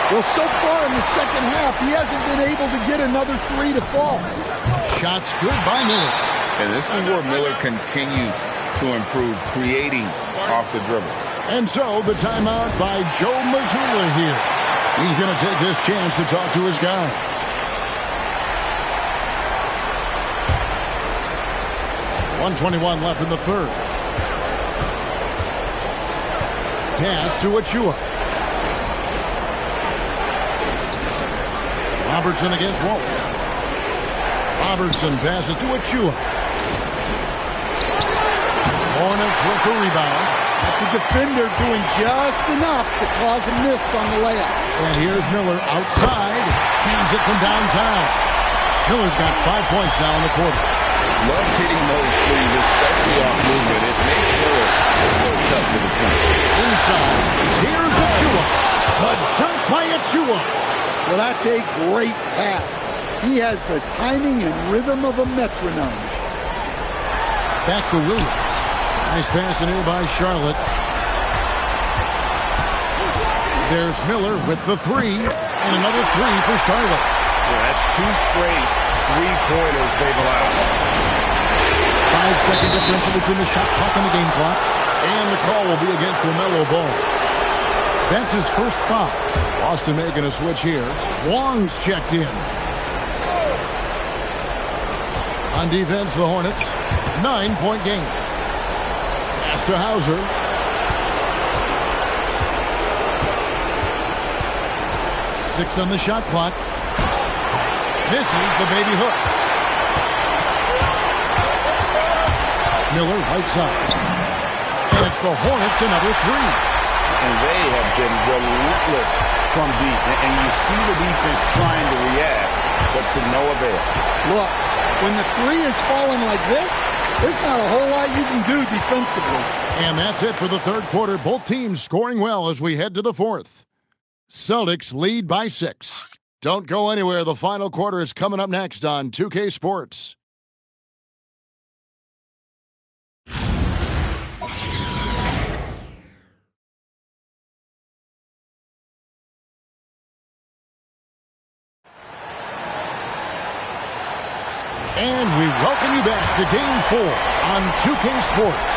Well, so far in the second half, he hasn't been able to get another 3 to fall. Shots good by Miller. And this is where Miller continues to improve, creating off the dribble. And so the timeout by Joe Mazzulla here. He's going to take this chance to talk to his guys. .121 left in the third. Pass to Achua. Robertson against Wallace. Robertson passes to Achua. Hornets with the rebound. That's a defender doing just enough to cause a miss on the layup. And here's Miller outside. Hands it from downtown. Miller's got 5 points now in the quarter. Loves hitting those threes, especially off movement. It makes Miller so tough to defend. Inside. Here's Achua. A dunk by Achua. Well, that's a great pass. He has the timing and rhythm of a metronome. Back to Williams. Nice pass in here by Charlotte. There's Miller with the 3. And another 3 for Charlotte. Yeah, that's 2 straight 3-pointers they've allowed. 5-second differential between the shot clock and the game clock. And the call will be against LaMelo Ball. That's his first foul. Boston making a switch here. Wong's checked in. On defense, the Hornets. 9-point game. Pass to Hauser. Six on the shot clock. Misses the baby hook. Miller right side. And it's the Hornets another 3. And they have been relentless from deep. And you see the defense trying to react, but to no avail. Look, when the 3 is falling like this, there's not a whole lot you can do defensively. And that's it for the third quarter. Both teams scoring well as we head to the fourth. Celtics lead by 6. Don't go anywhere. The final quarter is coming up next on 2K Sports. And we welcome you back to Game 4 on 2K Sports.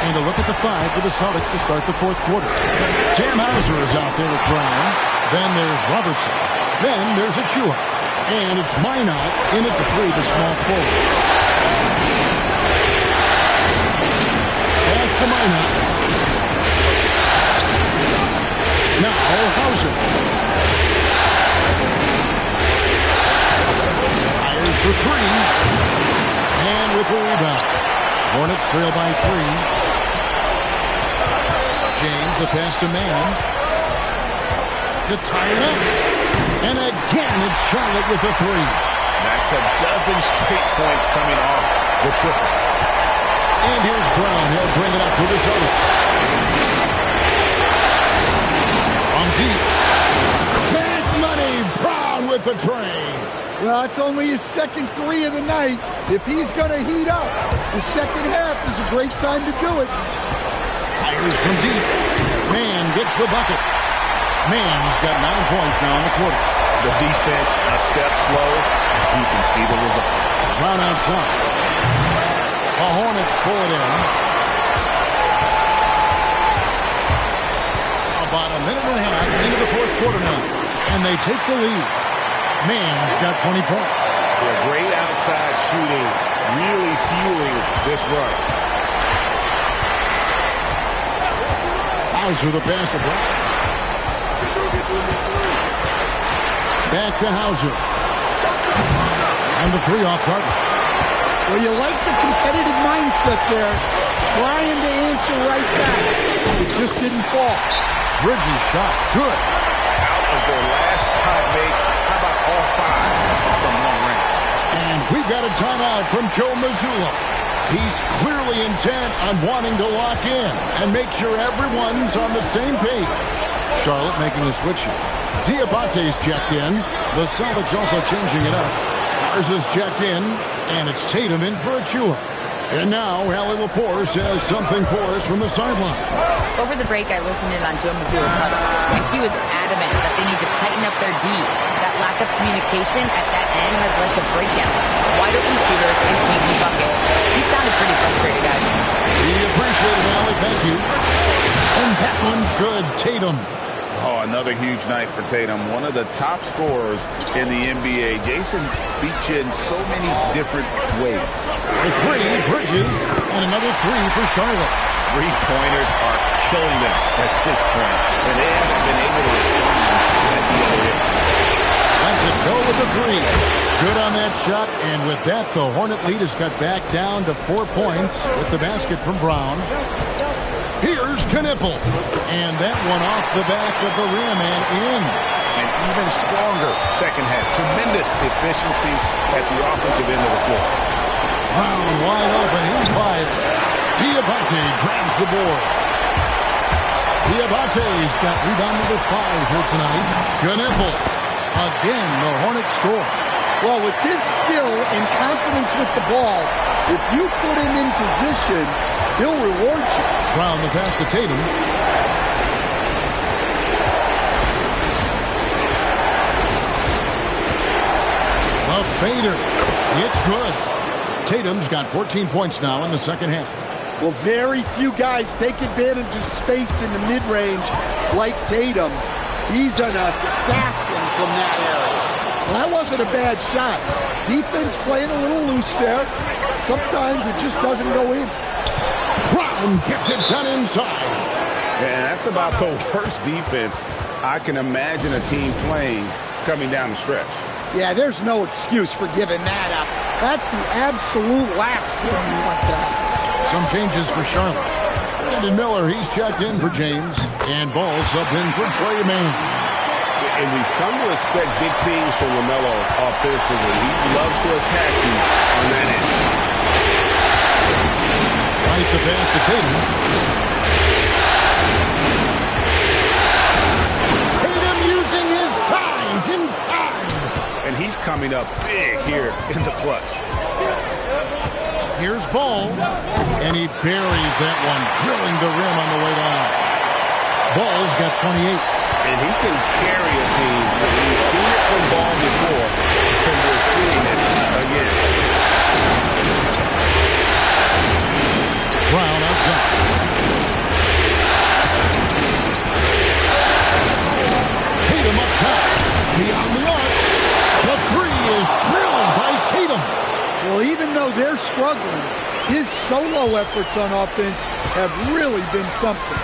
And a look at the 5 for the Celtics to start the fourth quarter. Sam Hauser is out there with Brown. Then there's Robertson. Then there's Achua. And it's Minot in at the 3, the small forward. Pass to Minot. Now Hauser. Hornets trail by 3. James, the pass to man. To tie it up. And again, it's Charlotte with a 3. That's a dozen straight points coming off the triple. And here's Brown. He'll bring it up with his own. From deep. Cash money. Brown with the tray. Well, it's only his second 3 of the night. If he's going to heat up, the second half is a great time to do it. Fires from deep. Man gets the bucket. Man's got 9 points now in the quarter. The defense a step slow. You can see the result. Brown outside. The Hornets pull it in. About a minute and a half into the fourth quarter now. And they take the lead. Man's got 20 points. They're great outside shooting, really fueling this run. Hauser the pass to Brown. Back to Hauser. And the 3 off target. Well, you like the competitive mindset there. Trying to answer right back. It just didn't fall. Bridges shot. Good. Out of their last 5 mates, how about all 5 from long range? And we've got a timeout from Joe Mazzulla. He's clearly intent on wanting to lock in and make sure everyone's on the same page. Charlotte making a switch here. Diabate's checked in. The Celtics also changing it up. Ours is checked in, and it's Tatum in for Achua. And now, Allie LaForce has something for us from the sideline. Over the break, I listened in on Joe Mazzulla's huddle, and he was adamant that they need to tighten up their D. That lack of communication at that end has led to breakdowns, wide open shooters, and easy buckets. He sounded pretty frustrated, guys. We appreciate it, Allie. Thank you. And that one's good. Tatum. Oh, another huge night for Tatum. One of the top scorers in the NBA. Jason beats you in so many different ways. A 3, Bridges, and another 3 for Charlotte. 3-pointers are killing them at this point, and they haven't been able to respond at the other end. Let's just go with the 3. Good on that shot, and with that, the Hornet lead is cut back down to 4 points with the basket from Brown. Here's Knipple, and that one off the back of the rim and in. An even stronger second half. Tremendous efficiency at the offensive end of the floor. Brown wide open, he fired. Diabate grabs the board. Diabate's got rebound number 5 here tonight. Knipple. Again, the Hornets score. Well, with his skill and confidence with the ball, if you put him in position, he'll reward you. Brown the pass to Tatum. A fader. It's good. Tatum's got 14 points now in the second half. Well, very few guys take advantage of space in the mid-range like Tatum. He's an assassin from that area. Well, that wasn't a bad shot. Defense playing a little loose there. Sometimes it just doesn't go in. Brown gets it done inside. Yeah, that's about the worst defense I can imagine a team playing coming down the stretch. Yeah, there's no excuse for giving that up. That's the absolute last thing you want to have. Some changes for Charlotte. Brandon Miller, he's checked in for James. And Ball subbed in for Trey Mann. And we've come to expect big things from LaMelo offensively. He loves to attack you on that end. Right the pass to Tatum. Tatum using his size inside. And he's coming up big here in the clutch. Here's Ball. And he buries that one, drilling the rim on the way down. Ball's got 28. And he can carry a team. We've seen it from Ball before, and we're seeing it again. Brown outside. Tatum up top. Beyond the arc. The 3 is drilled by Tatum. Well, even though they're struggling, his solo efforts on offense have really been something.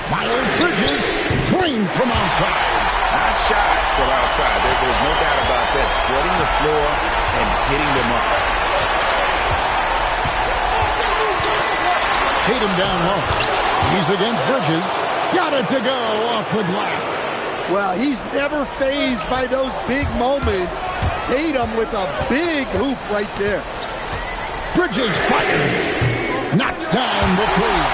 Miles Bridges, drained from outside. Not shy from outside. There's no doubt about that. Spreading the floor and hitting them up. Tatum down low. He's against Bridges. Got it to go off the glass. Well, he's never fazed by those big moments. Tatum with a big hoop right there. Bridges fires. Knocks down the three.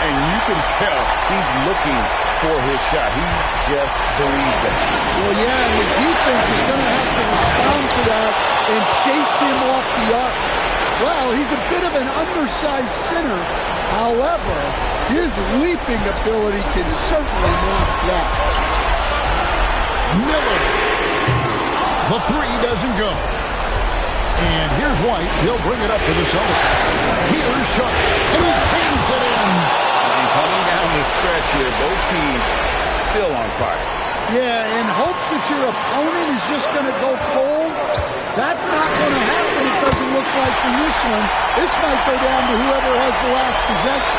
And you can tell he's looking for his shot. He just believes it. Well, yeah, and the defense is going to have to respond to that and chase him off the arc. Well, he's a bit of an undersized center. However, his leaping ability can certainly mask that. Miller. The three doesn't go. And here's White. He'll bring it up to the Celtics. Here's Sharp. And he cleans it in. And coming down the stretch here, both teams still on fire. Yeah, in hopes that your opponent is just going to go cold. That's not going to happen, it doesn't look like in this one. This might go down to whoever has the last possession.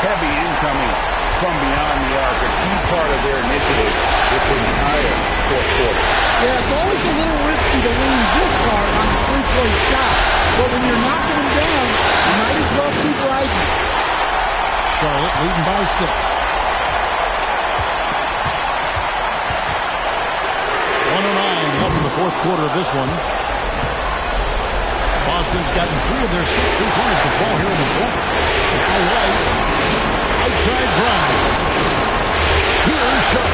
Heavy incoming from beyond the arc, a key part of their initiative this entire fourth quarter. Yeah, it's always a little risky to lean this hard on a three-point shot. But when you're knocking them down, you might as well keep riding. Charlotte leading by 6. 1:09 left in the fourth quarter of this one. Boston's gotten 3 of their 6 3-pointers to fall here in the fourth. Now White. Outside Brown. Here's Sharp.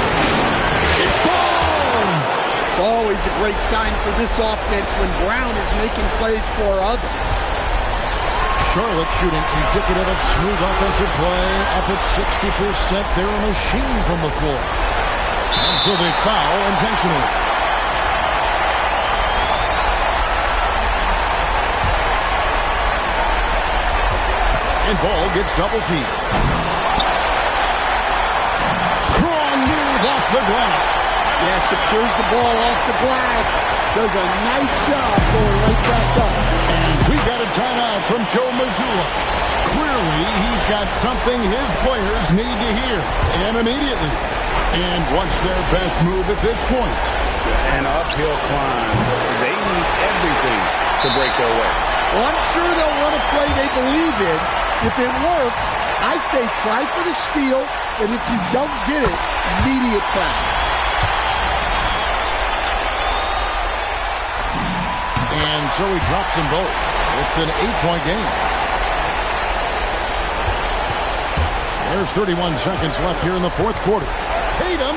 It falls! It's always a great sign for this offense when Brown is making plays for others. Charlotte shooting indicative of smooth offensive play. Up at 60%. They're a machine from the floor. And so they foul intentionally. And ball gets double teamed. Strong move off the glass. Yeah, secures the ball off the glass. Does a nice job going right back up. And we got a timeout from Joe Mazzulla. Clearly, he's got something his players need to hear. And immediately. And what's their best move at this point? An uphill climb. They need everything to break their way. Well, I'm sure they'll run a play they believe in. If it works, I say try for the steal, and if you don't get it, immediate foul. And so he drops them both. It's an 8-point game. There's 31 seconds left here in the fourth quarter. Tatum,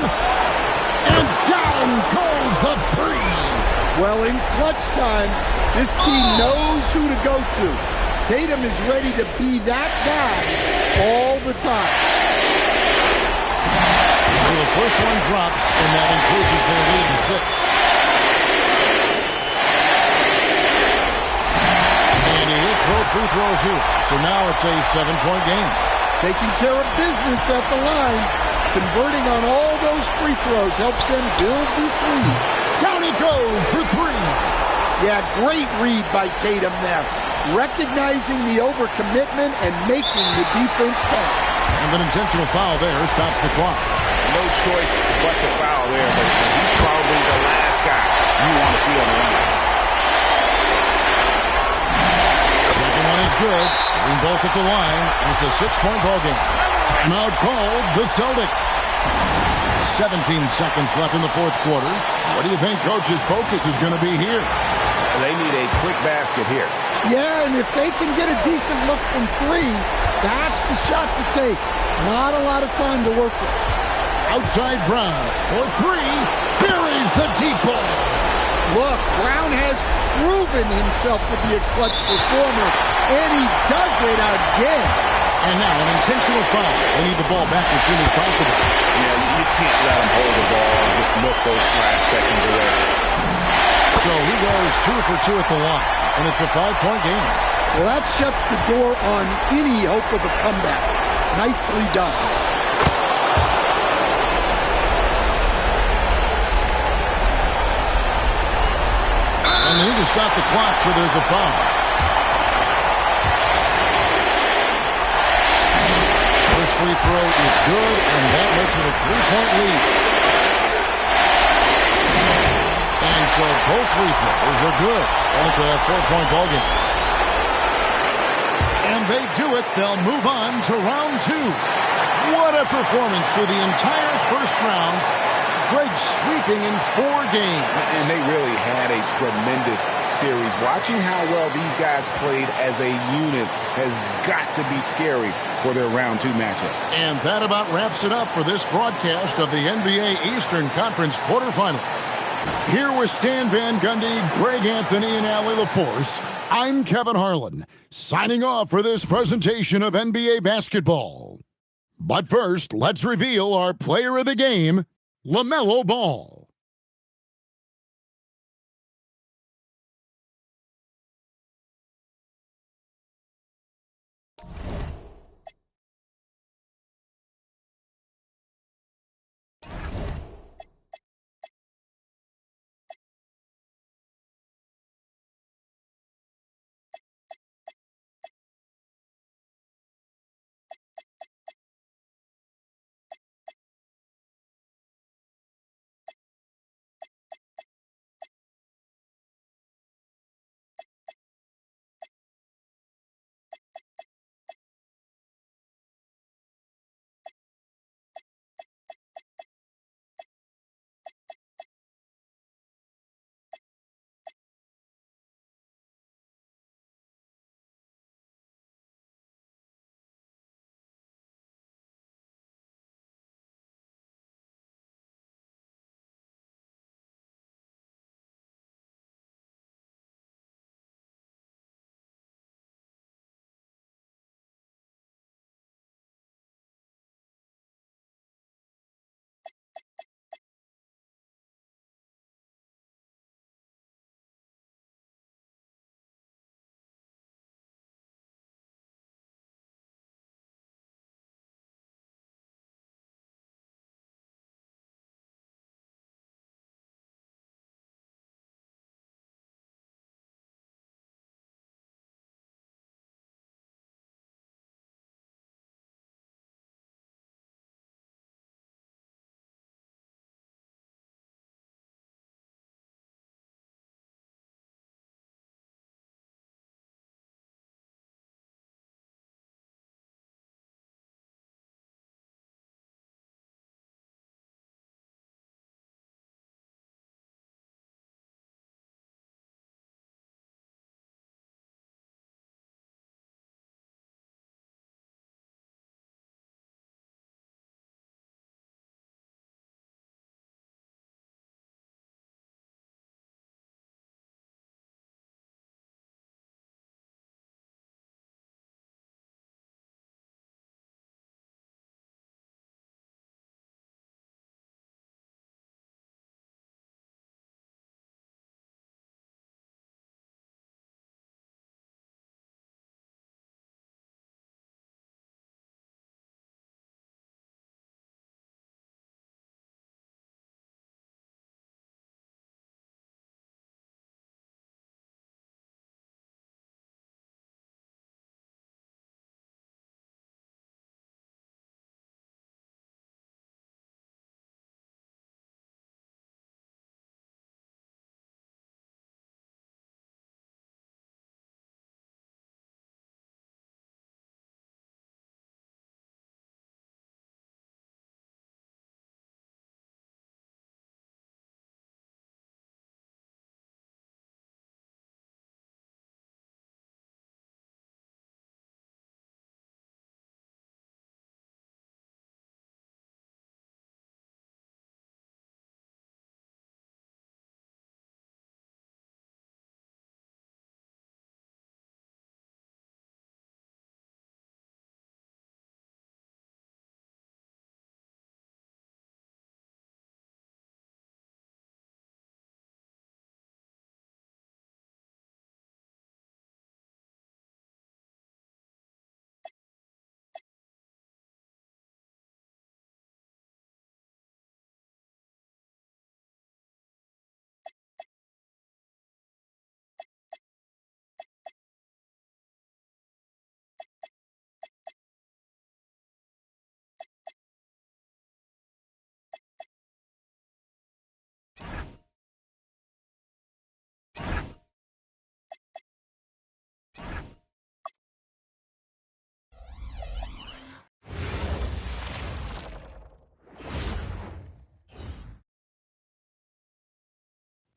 and down goes the three. Well, in clutch time, this team knows who to go to. Tatum is ready to be that guy all the time. So the first one drops, and that increases their lead to 6. And he hits both free throws here. So now it's a 7-point game. Taking care of business at the line. Converting on all those free throws helps them build this lead. Down it goes for 3. Yeah, great read by Tatum there. Recognizing the overcommitment and making the defense pay. And an intentional foul there stops the clock. No choice but to foul there, but he's probably the last guy you want to see on the line. Second one is good. Getting both at the line, and it's a 6-point ball game. Timeout called the Celtics. 17 seconds left in the fourth quarter. What do you think Coach's focus is going to be here? They need a quick basket here. Yeah, and if they can get a decent look from 3, that's the shot to take. Not a lot of time to work with. Outside Brown for 3. Buries the deep ball. Look, Brown has proven himself to be a clutch performer, and he does it again. And now an intentional foul. They need the ball back as soon as possible. Yeah, you can't let him hold the ball and just milk those last seconds away. So he goes 2 for 2 at the line, and it's a 5-point game. Well, that shuts the door on any hope of a comeback. Nicely done. And they need to stop the clock, so there's a foul. First free throw is good, and that makes it a 3-point lead. And so both free throws are good, and it's a 4-point ball game. And And they do it. They'll move on to round 2. What a performance through the entire first round. Greg sweeping in 4 games. And they really had a tremendous series. Watching how well these guys played as a unit has got to be scary for their round 2 matchup. And that about wraps it up for this broadcast of the NBA Eastern Conference quarterfinals. Here with Stan Van Gundy, Greg Anthony, and Allie LaForce, I'm Kevin Harlan, signing off for this presentation of NBA basketball. But first, let's reveal our player of the game, LaMelo Ball.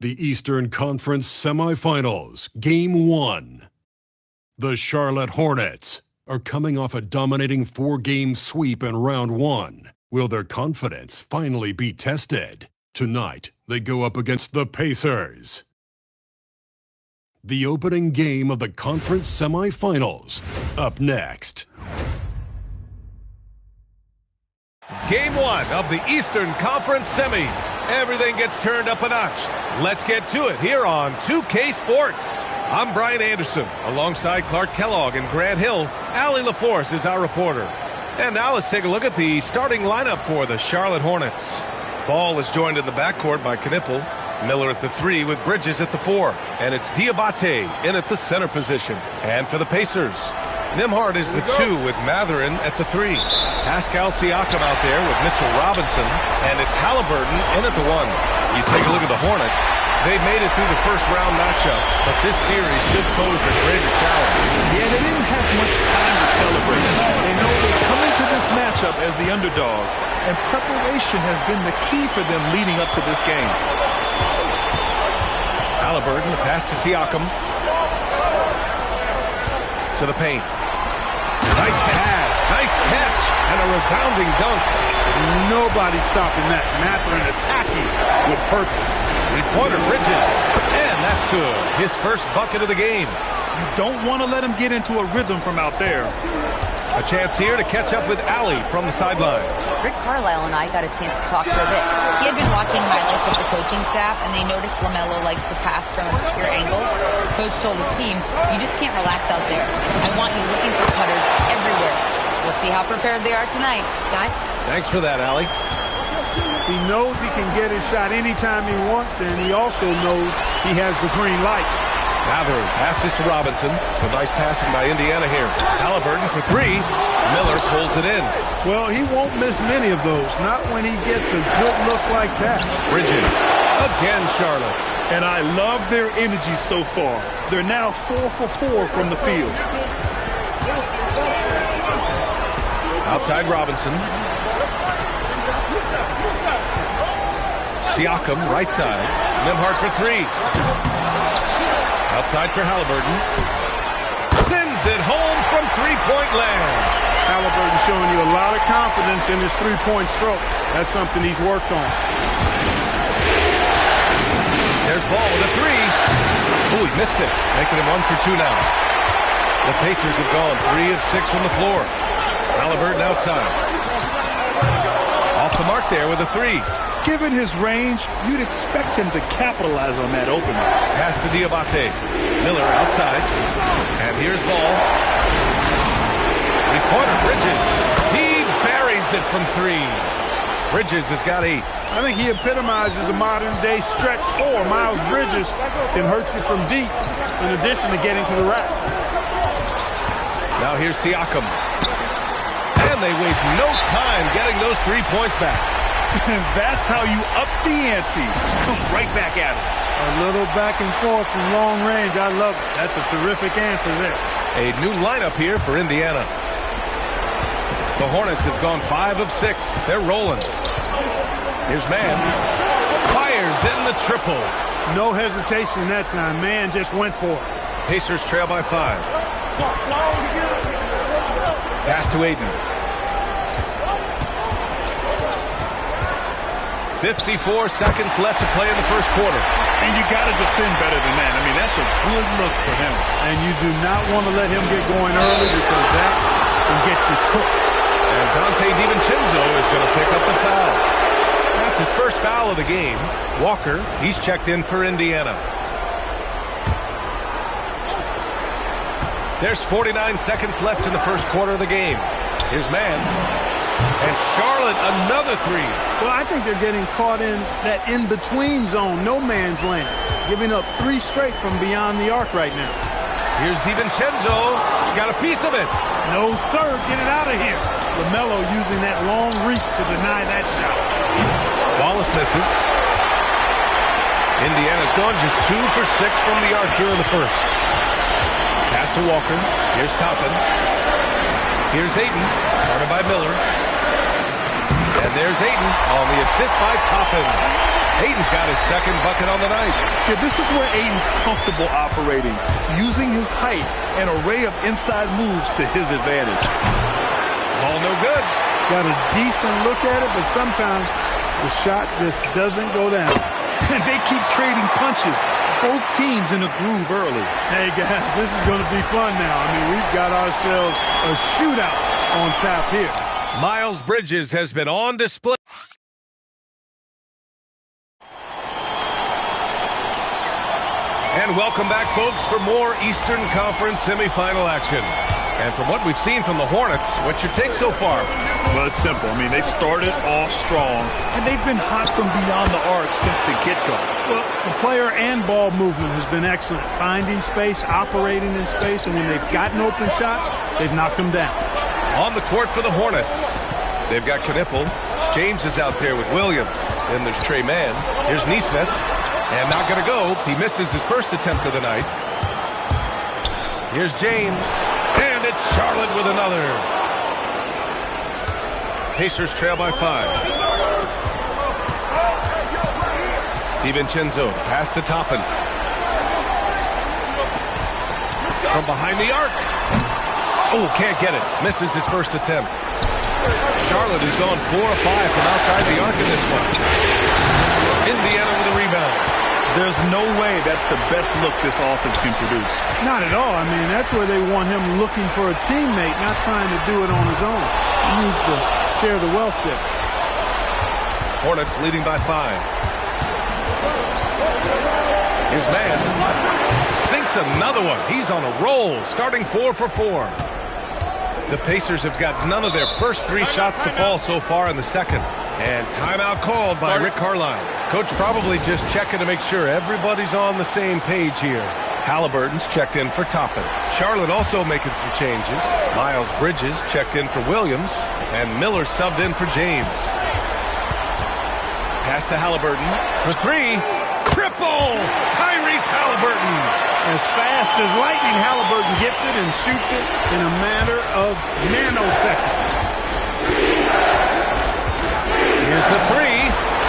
the Eastern Conference Semifinals, Game 1. The Charlotte Hornets are coming off a dominating 4-game sweep in Round 1. Will their confidence finally be tested? Tonight, they go up against the Pacers. The opening game of the conference semifinals, up next. Game 1 of the Eastern Conference semis. Everything gets turned up a notch. Let's get to it here on 2K Sports. I'm Brian Anderson, alongside Clark Kellogg and Grant Hill. Allie LaForce is our reporter. And now let's take a look at the starting lineup for the Charlotte Hornets. Ball is joined in the backcourt by Knippel. Miller at the 3 with Bridges at the 4. And it's Diabate in at the center position. And for the Pacers, Nembhard is the 2 with Matherin at the 3. Pascal Siakam out there with Mitchell Robinson. And it's Halliburton in at the 1. You take a look at the Hornets. They made it through the first round matchup, but this series should pose a greater challenge. Yeah, they didn't have much time to celebrate. They know they come into this matchup as the underdog, and preparation has been the key for them leading up to this game. Halliburton, the pass to Siakam. To the paint. Nice pass, nice catch, and a resounding dunk. Nobody stopping that. Matherin attacking with purpose. Three-pointer Bridges, and that's good. His first bucket of the game. You don't want to let him get into a rhythm from out there. A chance here to catch up with Allie from the sideline. Rick Carlisle and I got a chance to talk for a bit. He had been watching highlights of the coaching staff, and they noticed LaMelo likes to pass from obscure angles. Coach told his team, you just can't relax out there. I want you looking for cutters everywhere. We'll see how prepared they are tonight. Guys? Thanks for that, Allie. He knows he can get his shot anytime he wants, and he also knows he has the green light. Matherin passes to Robinson. So nice passing by Indiana here. Halliburton for 3. Miller pulls it in. Well, he won't miss many of those, not when he gets a good look like that. Bridges. Again, Charlotte. And I love their energy so far. They're now 4 for 4 from the field. Outside Robinson. Siakam, right side. Nembhard for 3. Outside for Halliburton. Sends it home from three-point land. Halliburton showing you a lot of confidence in his three-point stroke. That's something he's worked on. There's Ball with a 3. Oh, he missed it. Making him 1 for 2 now. The Pacers have gone 3 of 6 from the floor. Halliburton outside. Off the mark there with a 3. Given his range, you'd expect him to capitalize on that opening. Pass to Diabate. Miller outside. And here's Ball. Three-pointer Bridges. He buries it from 3. Bridges has got 8. I think he epitomizes the modern-day stretch 4. Miles Bridges can hurt you from deep, in addition to getting to the rack. Now here's Siakam. And they waste no time getting those 3 points back. That's how you up the ante. Come right back at it. A little back and forth from long range. I love it. That's a terrific answer there. A new lineup here for Indiana. The Hornets have gone 5 of 6. They're rolling. Here's Mann. Fires in the triple. No hesitation that time. Mann just went for it. Pacers trail by 5. Pass to Aiden. 54 seconds left to play in the first quarter. And you got to defend better than that. I mean, that's a good look for him. And you do not want to let him get going early because that can get you cooked. And Dante DiVincenzo is going to pick up the foul. That's his first foul of the game. Walker, he's checked in for Indiana. There's 49 seconds left in the first quarter of the game. Here's Mann. And Charlotte, another 3. Well, I think they're getting caught in that in-between zone, no man's land, giving up 3 straight from beyond the arc right now. Here's DiVincenzo. Got a piece of it. No, sir. Get it out of here. LaMelo using that long reach to deny that shot. Wallace misses. Indiana's gone just 2 for 6 from the arc here in the first. Pass to Walker. Here's Toppin. Here's Ayton. Guarded by Miller. And there's Ayton on the assist by Toppin. Ayton's got his second bucket on the night. Yeah, this is where Ayton's comfortable operating, using his height and array of inside moves to his advantage. Ball no good. Got a decent look at it, but sometimes the shot just doesn't go down. And they keep trading punches. Both teams in a groove early. Hey, guys, this is going to be fun now. I mean, we've got ourselves a shootout on tap here. Miles Bridges has been on display. And welcome back, folks, for more Eastern Conference semifinal action. And from what we've seen from the Hornets, what's your take so far? Well, it's simple. I mean, they started off strong, and they've been hot from beyond the arc since the get-go. Well, the player and ball movement has been excellent. Finding space, operating in space, and when they've gotten open shots, they've knocked them down. On the court for the Hornets, they've got Knipple. James is out there with Williams. Then there's Trey Mann. Here's Nesmith. And not going to go. He misses his first attempt of the night. Here's James. And it's Charlotte with another. Pacers trail by 5. DiVincenzo, pass to Toppin. From behind the arc. Oh, can't get it. Misses his first attempt. Charlotte has gone 4 of 5 from outside the arc in this one. Indiana with a rebound. There's no way that's the best look this offense can produce. Not at all. I mean, that's where they want him looking for a teammate, not trying to do it on his own. He needs to share the wealth there. Hornets leading by 5. Here's Mann. Sinks another one. He's on a roll, starting 4 for 4. The Pacers have got none of their first 3 shots to fall so far in the second. And timeout called by Rick Carlisle. Coach probably just checking to make sure everybody's on the same page here. Halliburton's checked in for Toppin. Charlotte also making some changes. Miles Bridges checked in for Williams. And Miller subbed in for James. Pass to Halliburton for 3. Triple! Tyrese Halliburton. As fast as lightning, Halliburton gets it and shoots it in a matter of nanoseconds. Here's the 3.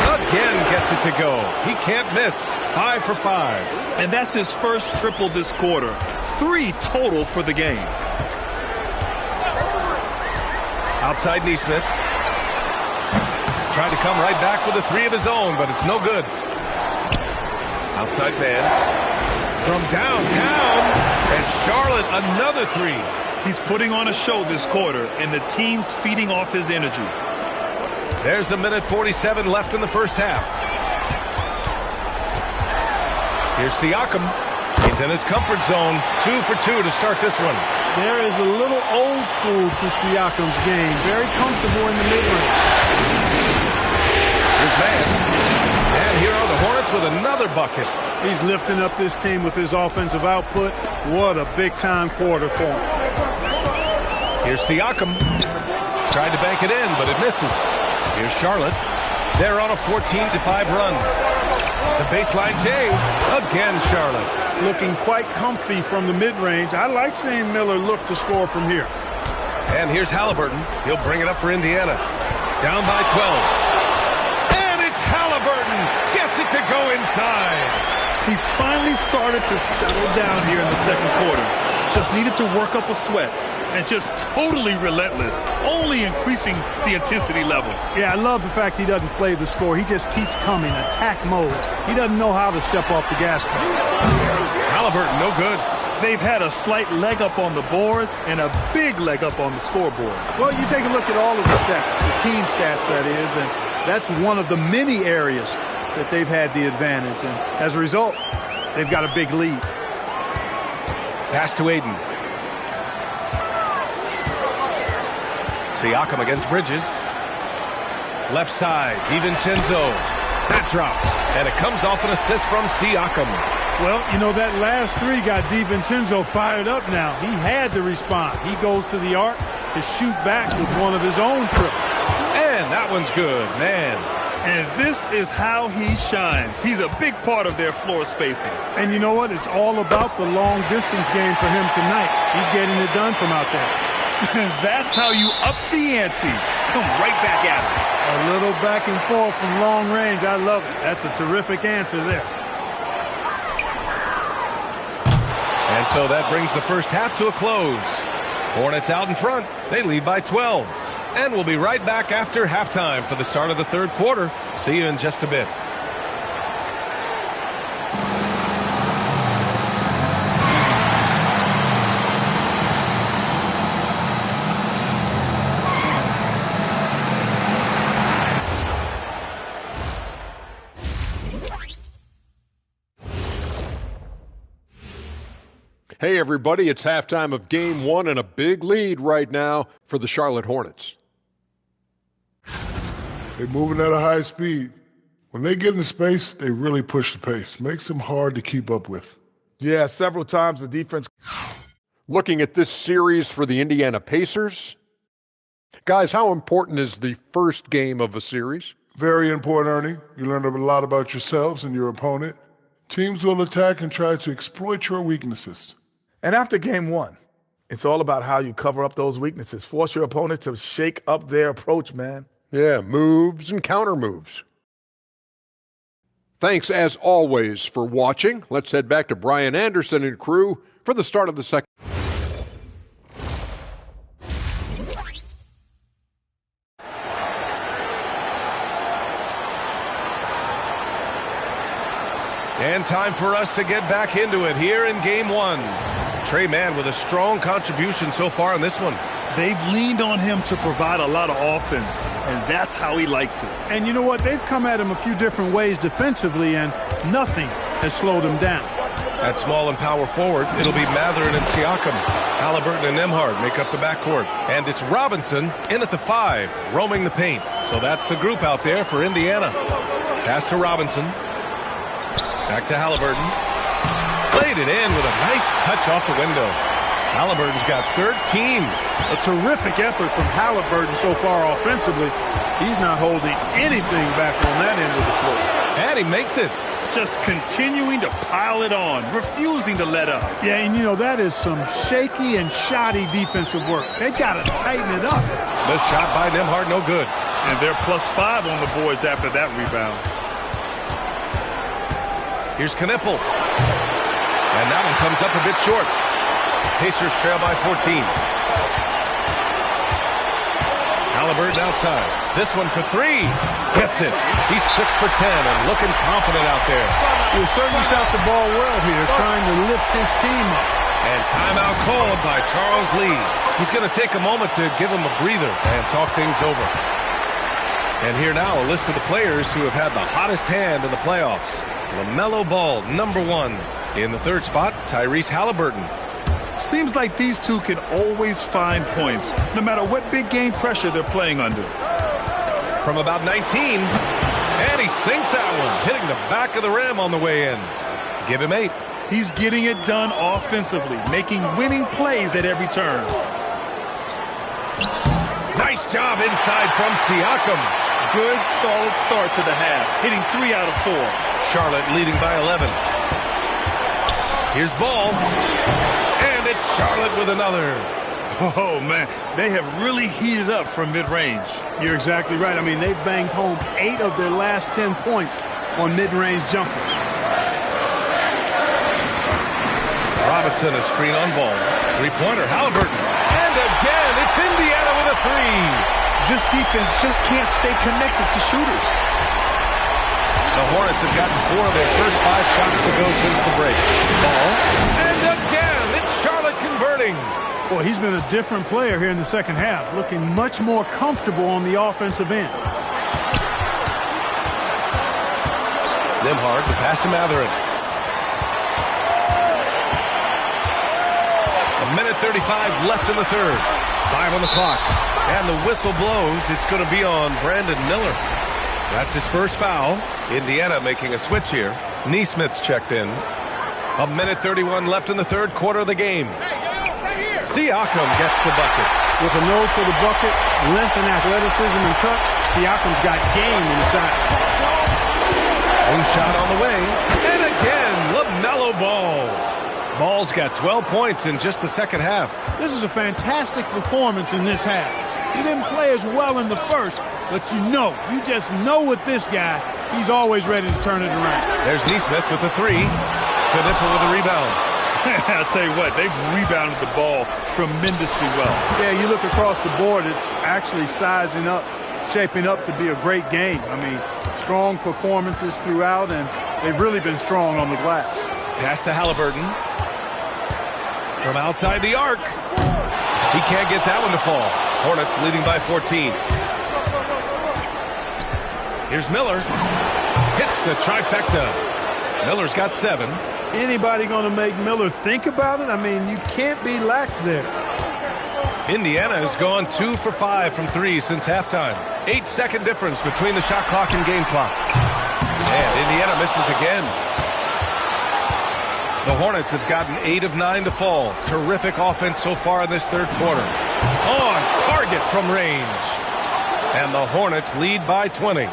Again gets it to go. He can't miss. 5 for 5. And that's his first triple this quarter. 3 total for the game. Outside Nesmith. Tried to come right back with a 3 of his own, but it's no good. Outside man. From downtown. And Charlotte another 3. He's putting on a show this quarter, and the team's feeding off his energy. There's a minute 47 left in the first half. Here's Siakam. He's in his comfort zone. 2 for 2 to start this one. There is a little old school to Siakam's game. Very comfortable in the mid-range. Here's Mann. And here are the Hornets with another bucket. He's lifting up this team with his offensive output. What a big-time quarter for him. Here's Siakam. Tried to bank it in, but it misses. Here's Charlotte. They're on a 14-5 run. The baseline J. Again, Charlotte. Looking quite comfy from the mid-range. I like seeing Miller look to score from here. And here's Halliburton. He'll bring it up for Indiana. Down by 12. And it's Halliburton. Gets it to go inside. He's finally started to settle down here in the second quarter. Just needed to work up a sweat. And just totally relentless, only increasing the intensity level. Yeah, I love the fact he doesn't play the score. He just keeps coming, attack mode. He doesn't know how to step off the gas pedal. Halliburton, no good. They've had a slight leg up on the boards and a big leg up on the scoreboard. Well, you take a look at all of the stats, the team stats, that is, and that's one of the many areas that they've had the advantage. And as a result, they've got a big lead. Pass to Ayton. Siakam against Bridges. Left side, DiVincenzo. That drops, and it comes off an assist from Siakam. Well, you know, that last 3 got DiVincenzo fired up now. He had to respond. He goes to the arc to shoot back with one of his own triples. And that one's good, man. And this is how he shines. He's a big part of their floor spacing. And you know what? It's all about the long distance game for him tonight. He's getting it done from out there. That's how you up the ante. come right back at him. A little back and forth from long range. I love it. That's a terrific answer there. And so that brings the first half to a close. Hornets out in front. They lead by 12. And we'll be right back after halftime for the start of the third quarter. See you in just a bit. Hey, everybody, it's halftime of Game 1 and a big lead right now for the Charlotte Hornets. They're moving at a high speed. When they get in space, they really push the pace. Makes them hard to keep up with. Yeah, several times the defense. Looking at this series for the Indiana Pacers. Guys, how important is the first game of a series? Very important, Ernie. You learn a lot about yourselves and your opponent. Teams will attack and try to exploit your weaknesses. And after game one, it's all about how you cover up those weaknesses. Force your opponent to shake up their approach, man. Yeah, moves and counter moves. Thanks, as always, for watching. Let's head back to Brian Anderson and crew for the start of the second. And time for us to get back into it here in Game 1. Trey Mann with a strong contribution so far in this one. They've leaned on him to provide a lot of offense, and that's how he likes it. And you know what? They've come at him a few different ways defensively, and nothing has slowed him down. At small and power forward, it'll be Matherin and Siakam. Halliburton and Nembhard make up the backcourt. And it's Robinson in at the 5, roaming the paint. So that's the group out there for Indiana. Pass to Robinson. Back to Halliburton. Played it in with a nice touch off the window. Halliburton's got 13. A terrific effort from Halliburton so far offensively. He's not holding anything back on that end of the floor. And he makes it. Just continuing to pile it on, refusing to let up. Yeah, and you know, that is some shaky and shoddy defensive work. They got to tighten it up. The shot by Nembhard, no good. And they're +5 on the boards after that rebound. Here's Knippel. And that one comes up a bit short. Pacers trail by 14. Halliburton outside. This one for 3. Gets it. He's 6 for 10 and looking confident out there. He'll certainly shot the ball well here, trying to lift his team up. And timeout called by Charles Lee. He's going to take a moment to give him a breather and talk things over. And here now a list of the players who have had the hottest hand in the playoffs. LaMelo Ball, number 1. In the third spot, Tyrese Halliburton. Seems like these two can always find points, no matter what big game pressure they're playing under. From about 19, and he sinks that one, hitting the back of the rim on the way in. Give him 8. He's getting it done offensively, making winning plays at every turn. Nice job inside from Siakam. Good, solid start to the half, hitting 3 out of 4. Charlotte leading by 11. Here's Ball. And it's Charlotte with another. Oh, man, they have really heated up from mid-range. You're exactly right. I mean, they've banged home 8 of their last 10 points on mid-range jumpers. Robinson, a screen on Ball. Three-pointer, Halliburton. And again, it's Indiana with a 3. This defense just can't stay connected to shooters. The Hornets have gotten 4 of their first 5 shots to go since the break. Ball. And again, it's Charlotte converting. Boy, he's been a different player here in the second half, looking much more comfortable on the offensive end. Nembhard, the pass to Matherin. 1:35 left in the third. 5 on the clock. And the whistle blows. It's going to be on Brandon Miller. That's his first foul. Indiana making a switch here. Neesmith's checked in. 1:31 left in the third quarter of the game. Siakam gets the bucket. With a nose for the bucket, length and athleticism and touch, Siakam's got game inside. One shot on the way. And again, LaMelo Ball. Ball's got 12 points in just the second half. This is a fantastic performance in this half. He didn't play as well in the first, but you just know with this guy, he's always ready to turn it around. There's Neesmith with the three. Knipple with a rebound. I'll tell you what, they've rebounded the ball tremendously well. Yeah, you look across the board, it's actually sizing up, shaping up to be a great game. I mean, strong performances throughout, and they've really been strong on the glass. Pass to Halliburton. From outside the arc. He can't get that one to fall. Hornets leading by 14. Here's Miller. Hits the trifecta. Miller's got 7. Anybody going to make Miller think about it? I mean, you can't be lax there. Indiana has gone 2 for 5 from 3 since halftime. 8-second difference between the shot clock and game clock. And Indiana misses again. The Hornets have gotten 8 of 9 to fall. Terrific offense so far in this third quarter. On target from range. And the Hornets lead by 20.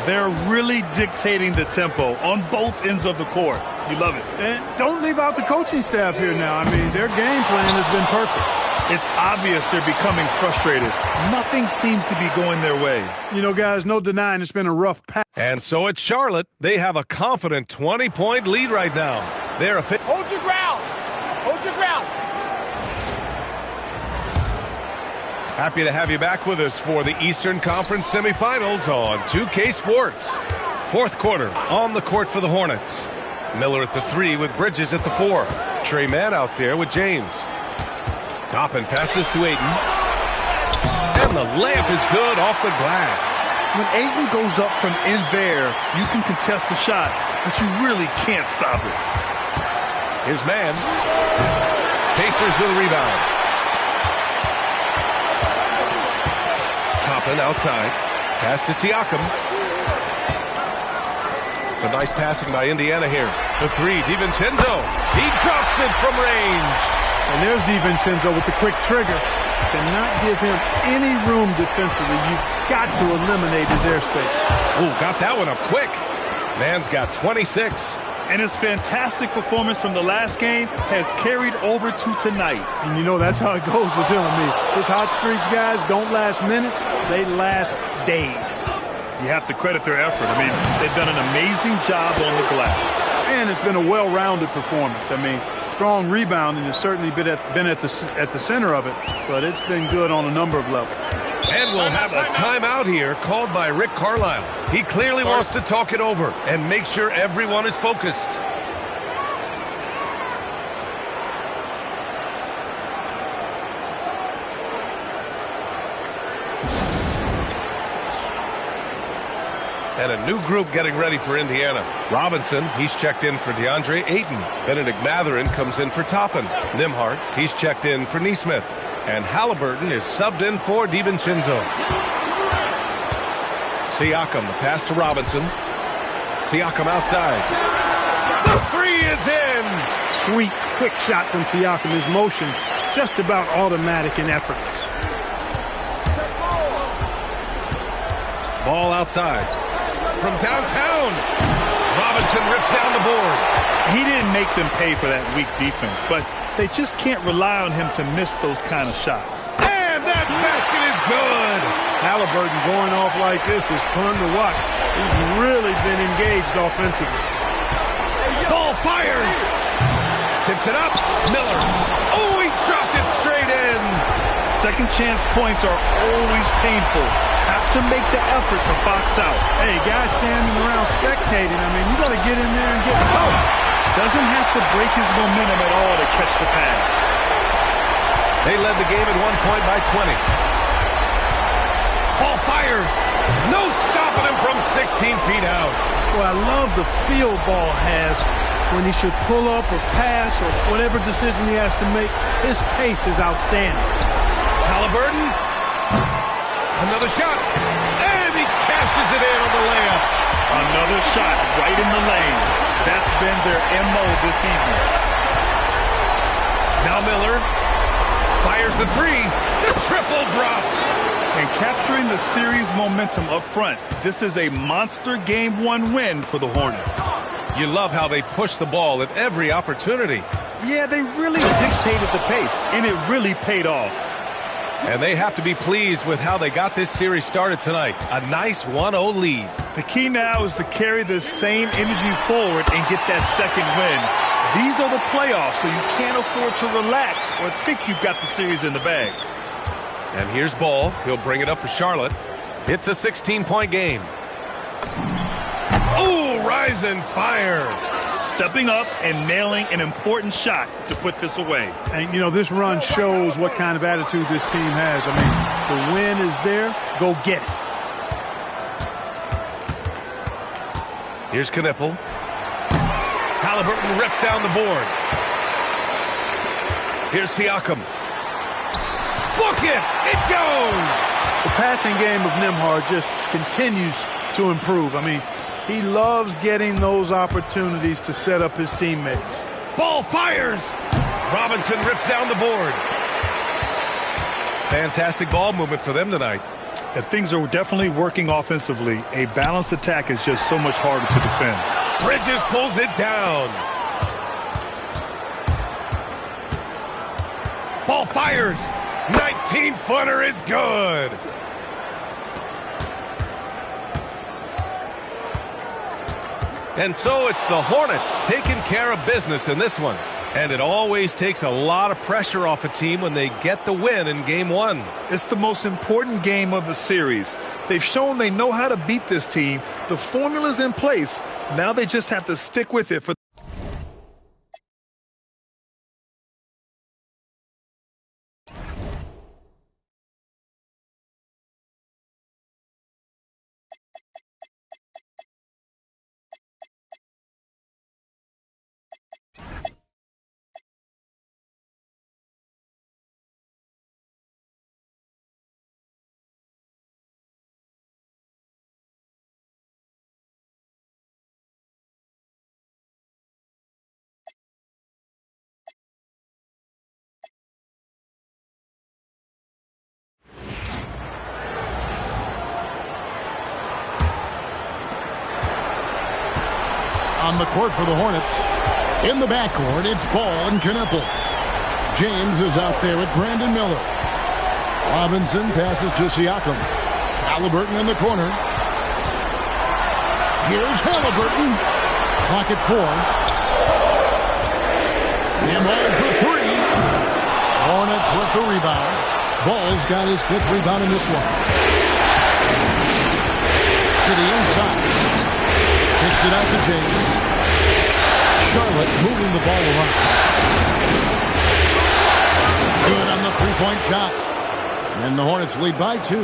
They're really dictating the tempo on both ends of the court. You love it. And don't leave out the coaching staff here now. I mean, their game plan has been perfect. It's obvious they're becoming frustrated. Nothing seems to be going their way. You know, guys, no denying it's been a rough patch. And so it's Charlotte. They have a confident 20-point lead right now. They're Hold your ground. Hold your ground. Happy to have you back with us for the Eastern Conference semifinals on 2K Sports. Fourth quarter on the court for the Hornets. Miller at the 3 with Bridges at the 4. Trey Mann out there with James. Toppin passes to Ayton. And the layup is good off the glass. When Ayton goes up from in there, you can contest the shot, but you really can't stop it. Here's Mann. Pacers with a rebound. Toppin outside. Pass to Siakam. So nice passing by Indiana here. The 3, DiVincenzo. He drops it from range. And there's DiVincenzo with the quick trigger. Cannot give him any room defensively. You've got to eliminate his airspace. Oh, got that one up quick. Mann's got 26. And his fantastic performance from the last game has carried over to tonight. And you know that's how it goes with him. I mean, his hot streaks, guys, don't last minutes. They last days. You have to credit their effort. I mean, they've done an amazing job on the glass. And it's been a well-rounded performance. I mean, strong rebounding has certainly been at the center of it, but it's been good on a number of levels. And we'll have a timeout here called by Rick Carlisle. He clearly wants to talk it over and make sure everyone is focused. And a new group getting ready for Indiana. Robinson, he's checked in for DeAndre Ayton. Benedict Mathurin comes in for Toppin. Nembhard, he's checked in for Neesmith. And Halliburton is subbed in for DiVincenzo. Siakam, the pass to Robinson. Siakam outside. The 3 is in! Sweet, quick shot from Siakam. His motion just about automatic and effortless. Ball outside. From downtown. Robinson rips down the board. He didn't make them pay for that weak defense, but they just can't rely on him to miss those kind of shots. And that basket is good. Halliburton going off like this is fun to watch. He's really been engaged offensively. Ball fires. Tips it up. Miller. Oh, he dropped it straight in. Second chance points are always painful. Have to make the effort to box out. Hey, guys standing around spectating, I mean, you got to get in there and get tough. Doesn't have to break his momentum at all to catch the pass. They led the game at 1 point by 20. Ball fires. No stopping him from 16 feet out. Well, I love the feel ball has when he should pull up or pass or whatever decision he has to make. His pace is outstanding. Halliburton. Another shot. And he cashes it in on the layup. Another shot right in the lane. That's been their MO this evening. Now Miller fires the 3. The triple drops. And capturing the series momentum up front. This is a monster Game 1 win for the Hornets. You love how they push the ball at every opportunity. Yeah, they really dictated the pace, and it really paid off. And they have to be pleased with how they got this series started tonight. A nice 1-0 lead. The key now is to carry this same energy forward and get that second win. These are the playoffs, so you can't afford to relax or think you've got the series in the bag. And here's Ball. He'll bring it up for Charlotte. It's a 16-point game. Oh, rise and fire. Stepping up and nailing an important shot to put this away. And, you know, this run shows what kind of attitude this team has. I mean, the win is there. Go get it. Here's Knippel. Halliburton rips down the board. Here's Siakam. Book it! It goes! The passing game of Nembhard just continues to improve. I mean, he loves getting those opportunities to set up his teammates. Ball fires! Robinson rips down the board. Fantastic ball movement for them tonight. And things are definitely working offensively. A balanced attack is just so much harder to defend. Bridges pulls it down. Ball fires. 19-footer is good. And so it's the Hornets taking care of business in this one. And it always takes a lot of pressure off a team when they get the win in Game 1. It's the most important game of the series. They've shown they know how to beat this team. The formula's in place. Now they just have to stick with it for on the court for the Hornets. In the backcourt, it's Ball and Knippel. James is out there with Brandon Miller. Robinson passes to Siakam. Halliburton in the corner. Here's Halliburton. Clock at 4. Nembhard for 3. Hornets with the rebound. Ball's got his 5th rebound in this one. To the inside. Kicks it out to James. Charlotte moving the ball around. Good on the three-point shot. And the Hornets lead by 2.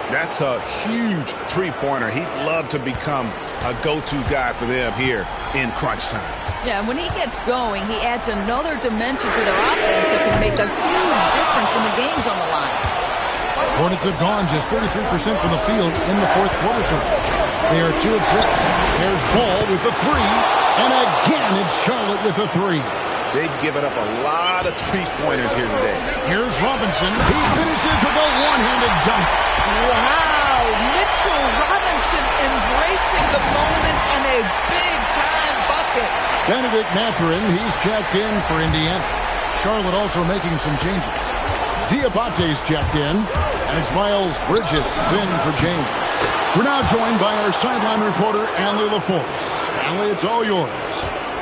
That's a huge three-pointer. He'd love to become a go-to guy for them here in crunch time. Yeah, and when he gets going, he adds another dimension to their offense that can make a huge difference when the game's on the line. Hornets have gone just 33% from the field in the 4th quarter so far. They are 2 of 6. There's Ball with the 3. And again, it's Charlotte with the 3. They've given up a lot of three-pointers here today. Here's Robinson. He finishes with a one-handed dunk. Wow, Mitchell Robinson embracing the moment and a big-time bucket. Benedict Mathurin, he's checked in for Indiana. Charlotte also making some changes. Diabate's checked in, and it's Miles Bridges in for James. We're now joined by our sideline reporter, Allie LaForce. Allie, it's all yours.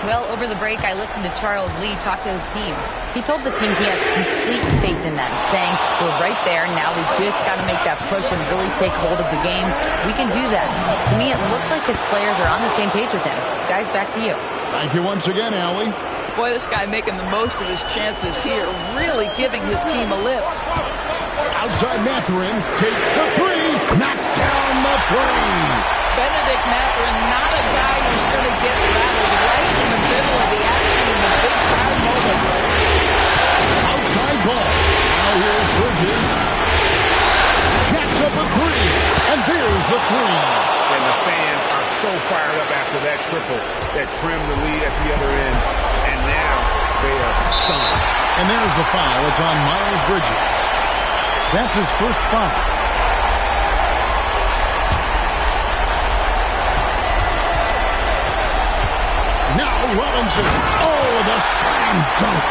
Well, over the break, I listened to Charles Lee talk to his team. He told the team he has complete faith in them, saying, we're right there, now we just got to make that push and really take hold of the game. We can do that. To me, it looked like his players are on the same page with him. Guys, back to you. Thank you once again, Allie. Boy, this guy making the most of his chances here, really giving his team a lift. Outside Mathurin takes the 3, knocks down the 3. Benedict Mathurin, not a guy who's going to get rattled right in the middle of the action in the big-time moment. Outside Ball. Now here's Bridges. Jacks up a 3, and there's the 3. And the fans are so fired up after that triple that trimmed the lead at the other end. And now they are stunned. And there's the foul. It's on Miles Bridges. That's his first foul. Now Robinson. Oh, the slam dunk.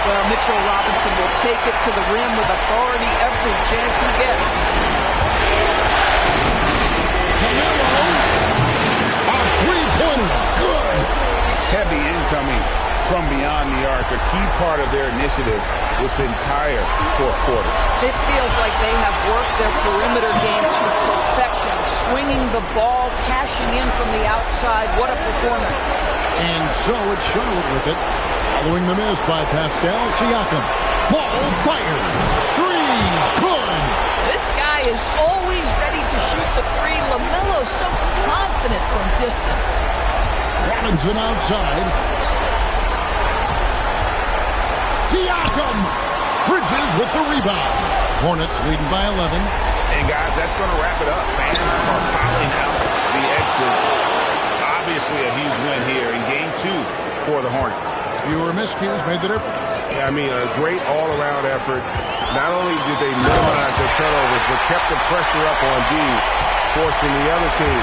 Well, Mitchell Robinson will take it to the rim with authority every chance he gets. Carmelo, a three-pointer, good. Heavy incoming from beyond the arc, a key part of their initiative this entire fourth quarter. It feels like they have worked their perimeter game to perfection, swinging the ball, cashing in from the outside. What a performance. And so it's Charlotte with it, following the miss by Pascal Siakam. Ball fired. Three, good. This guy is always ready to shoot the three. LaMelo so confident from distance. Robinson outside. Siakam. Bridges with the rebound. Hornets leading by 11. And guys, that's going to wrap it up. Fans are piling out the exits. Obviously a huge win here in game 2 for the Hornets. Fewer miscues made the difference. Yeah, I mean, a great all-around effort. Not only did they minimize their turnovers, but kept the pressure up on D, forcing the other team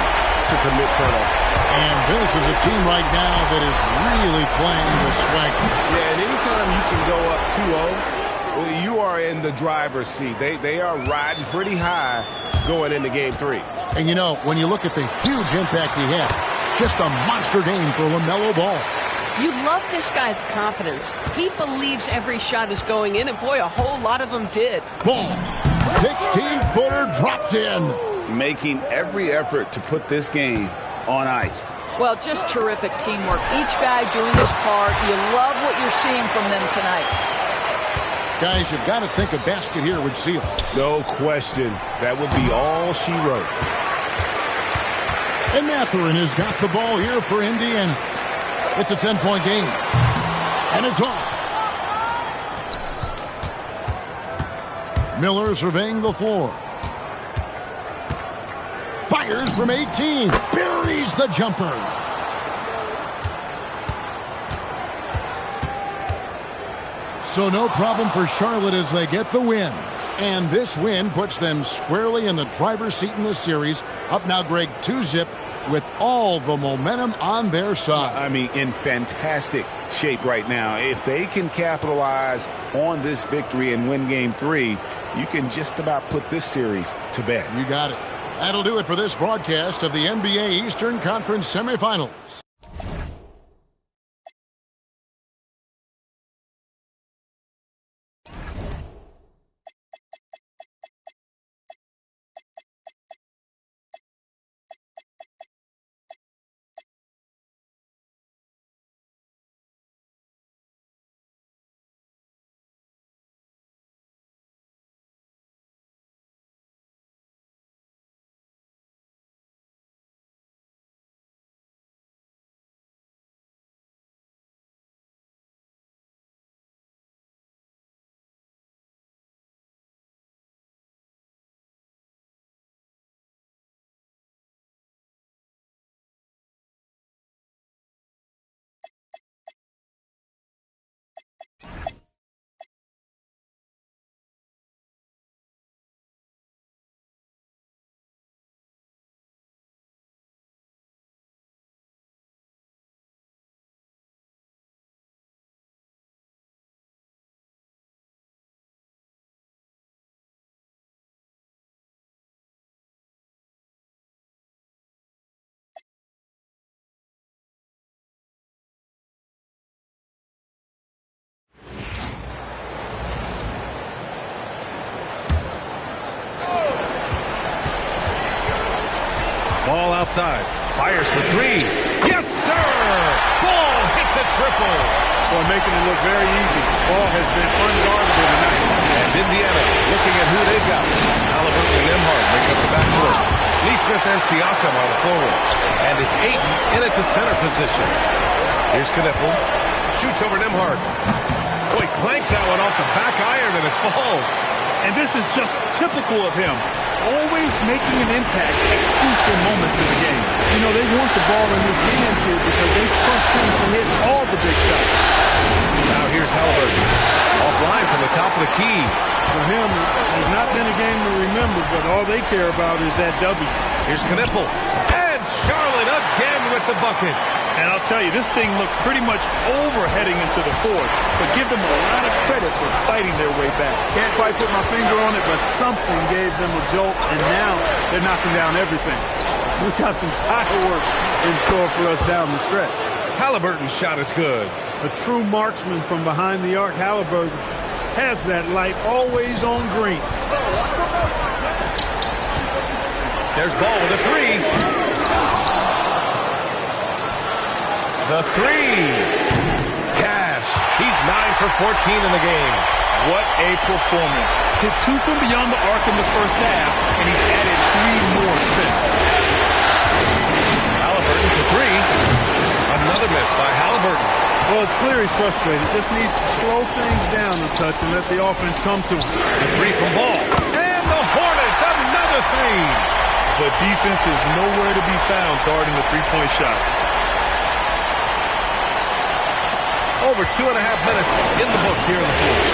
to commit turnovers. And this is a team right now that is really playing the swagger. Yeah, and anytime you can go up 2-0, well, you are in the driver's seat. They are riding pretty high going into game 3. And you know, when you look at the huge impact he had, just a monster game for LaMelo Ball. You love this guy's confidence. He believes every shot is going in, and boy, a whole lot of them did. Boom! 16-footer drops in. Making every effort to put this game on ice. Well, just terrific teamwork. Each guy doing his part. You love what you're seeing from them tonight. Guys, you've got to think a basket here would seal it. No question. That would be all she wrote. And Mathurin has got the ball here for Indy, and it's a 10-point game. And it's off. Miller surveying the floor. Fires from 18. Buries the jumper. So no problem for Charlotte as they get the win. And this win puts them squarely in the driver's seat in this series. Up now, Greg, 2-zip with all the momentum on their side. I mean, in fantastic shape right now. If they can capitalize on this victory and win game 3, you can just about put this series to bed. You got it. That'll do it for this broadcast of the NBA Eastern Conference Semifinals. Ball outside. Fires for 3. Yes, sir! Ball hits a triple. Well, making it look very easy. Ball has been unguardable tonight. And Indiana looking at who they've got. Halliburton and Nembhard make up the backcourt. Neesmith and Siakam on the forward. And it's Ayton in at the center position. Here's Knippel. Shoots over Nembhard. Boy, clanks that one off the back iron and it falls. And this is just typical of him. Always making an impact at crucial moments in the game. You know, they want the ball in his hands here because they trust him to hit all the big shots. Now here's Halliburton. Offline from the top of the key. For him, it's not been a game to remember, but all they care about is that W. Here's Knippel. And Charlotte again with the bucket. And I'll tell you, this thing looked pretty much over heading into the fourth, but give them a lot of credit for fighting their way back. Can't quite put my finger on it, but something gave them a jolt, and now they're knocking down everything. We've got some fireworks in store for us down the stretch. Halliburton's shot is good. A true marksman from behind the arc, Halliburton has that light always on green. There's Ball with a three. The three. Cash. He's 9 for 14 in the game. What a performance. Hit 2 from beyond the arc in the first half, and he's added 3 more since. Halliburton for three. Another miss by Halliburton. Well, it's clear he's frustrated. Just needs to slow things down a touch and let the offense come to him. The three from Ball. And the Hornets, another three. The defense is nowhere to be found guarding the three-point shot. Over 2.5 minutes in the books here in the fourth.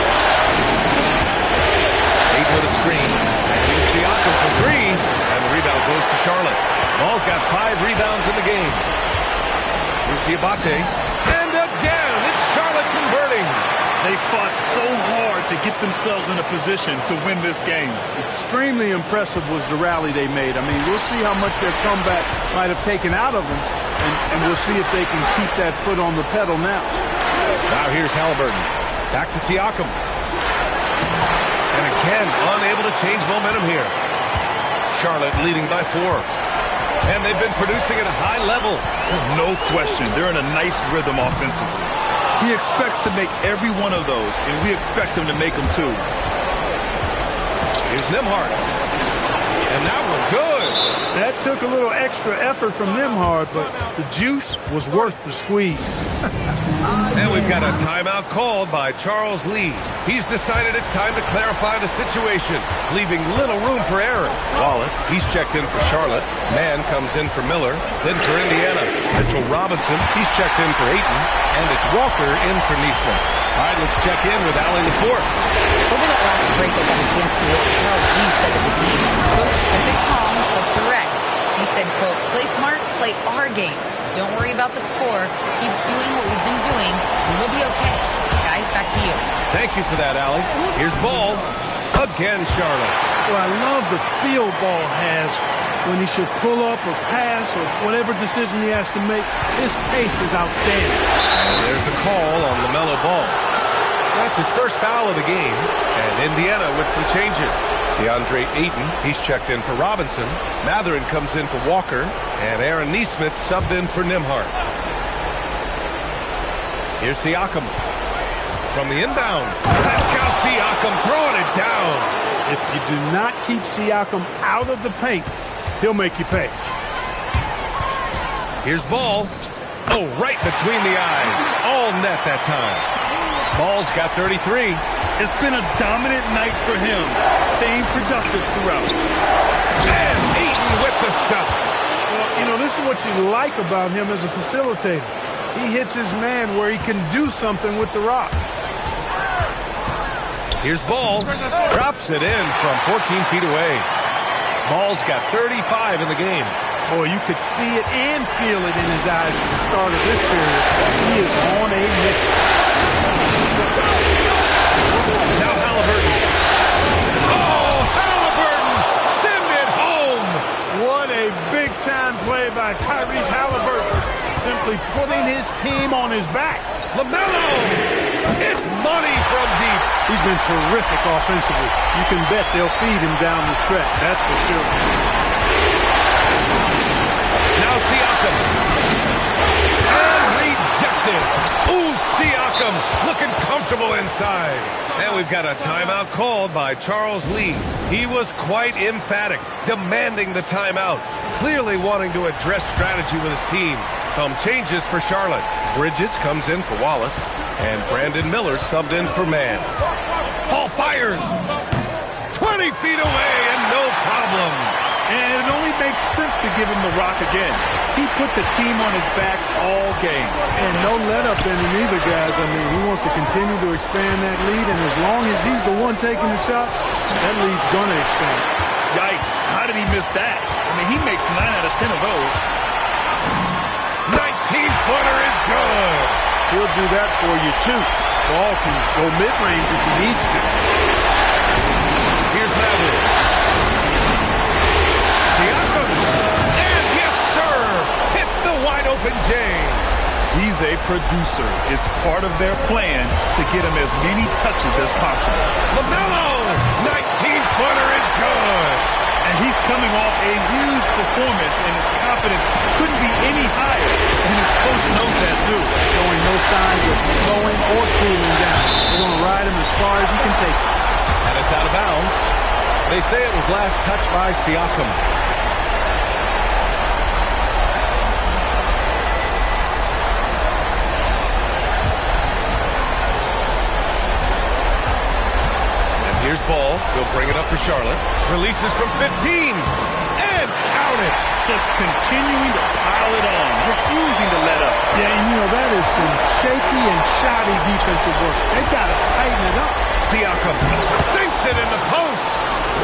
8 with a screen. And here's Siakam for three. And the rebound goes to Charlotte. Ball's got 5 rebounds in the game. Here's Diabate. And again, it's Charlotte converting. They fought so hard to get themselves in a position to win this game. Extremely impressive was the rally they made. I mean, we'll see how much their comeback might have taken out of them, and we'll see if they can keep that foot on the pedal now. Now here's Halliburton. Back to Siakam. And again, unable to change momentum here. Charlotte leading by 4. And they've been producing at a high level. No question. They're in a nice rhythm offensively. He expects to make every one of those, and we expect him to make them too. Here's Nembhard. And that one good. That took a little extra effort from Nembhard, but the juice was worth the squeeze. And we've got a timeout called by Charles Lee. He's decided it's time to clarify the situation, leaving little room for error. Wallace, he's checked in for Charlotte. Mann comes in for Miller. Then for Indiana, Mitchell Robinson, he's checked in for Ayton. And it's Walker in for Neesmith. All right, let's check in with Allie LaForce. Over that last break, I got a chance to hear what Charles Lee said to the team. Coach, keep it calm, but direct. He said, quote, play smart, play our game. Don't worry about the score. Keep doing what we've been doing, and we'll be okay. Guys, back to you. Thank you for that, Allie. Here's Ball. Again, Charlotte. Well, I love the feel Ball has when he should pull up or pass or whatever decision he has to make. His pace is outstanding. And there's the call on LaMelo Ball. That's his first foul of the game. And Indiana with some changes. DeAndre Ayton, he's checked in for Robinson. Mathurin comes in for Walker. And Aaron Neesmith subbed in for Nembhard. Here's Siakam. From the inbound. Pascal Siakam throwing it down. If you do not keep Siakam out of the paint, he'll make you pay. Here's Ball. Oh, right between the eyes. All net that time. Ball's got 33. It's been a dominant night for him, staying productive throughout. And Ayton with the stuff. Well, you know, this is what you like about him as a facilitator. He hits his man where he can do something with the rock. Here's Ball. Drops it in from 14 feet away. Ball's got 35 in the game. Boy, you could see it and feel it in his eyes at the start of this period. He is on a mission. Now Halliburton. Oh, Halliburton! Send it home! What a big-time play by Tyrese Halliburton. Simply putting his team on his back. LaMelo! It's money from deep. He's been terrific offensively. You can bet they'll feed him down the stretch. That's for sure. Now Siakam. And rejected. Ooh, Siakam looking comfortable inside. And we've got a timeout called by Charles Lee. He was quite emphatic, demanding the timeout, clearly wanting to address strategy with his team. Some changes for Charlotte. Bridges comes in for Wallace, and Brandon Miller subbed in for Mann. Ball fires! 20 feet away and no problem. And it only makes sense to give him the rock again. He put the team on his back all game. And no let-up in him either, guys. I mean, he wants to continue to expand that lead, and as long as he's the one taking the shots, that lead's going to expand. Yikes, how did he miss that? I mean, he makes 9 out of 10 of those. 19-foot he'll do that for you, too. Ball can go mid-range if he needs to. Here's Maverick. Siakam. And yes, sir! Hits the wide-open James. He's a producer. It's part of their plan to get him as many touches as possible. LaMelo! 19-footer is good. And he's coming off a huge performance, and his confidence couldn't be any higher. And his coach knows that, too. Showing no signs of slowing or cooling down. They're going to ride him as far as he can take it. And it's out of bounds. They say it was last touched by Siakam. Here's Ball. He'll bring it up for Charlotte. Releases from 15. And count it. Just continuing to pile it on. Refusing to let up. Yeah, and you know, that is some shaky and shoddy defensive work. They've got to tighten it up. Siakam sinks it in the post.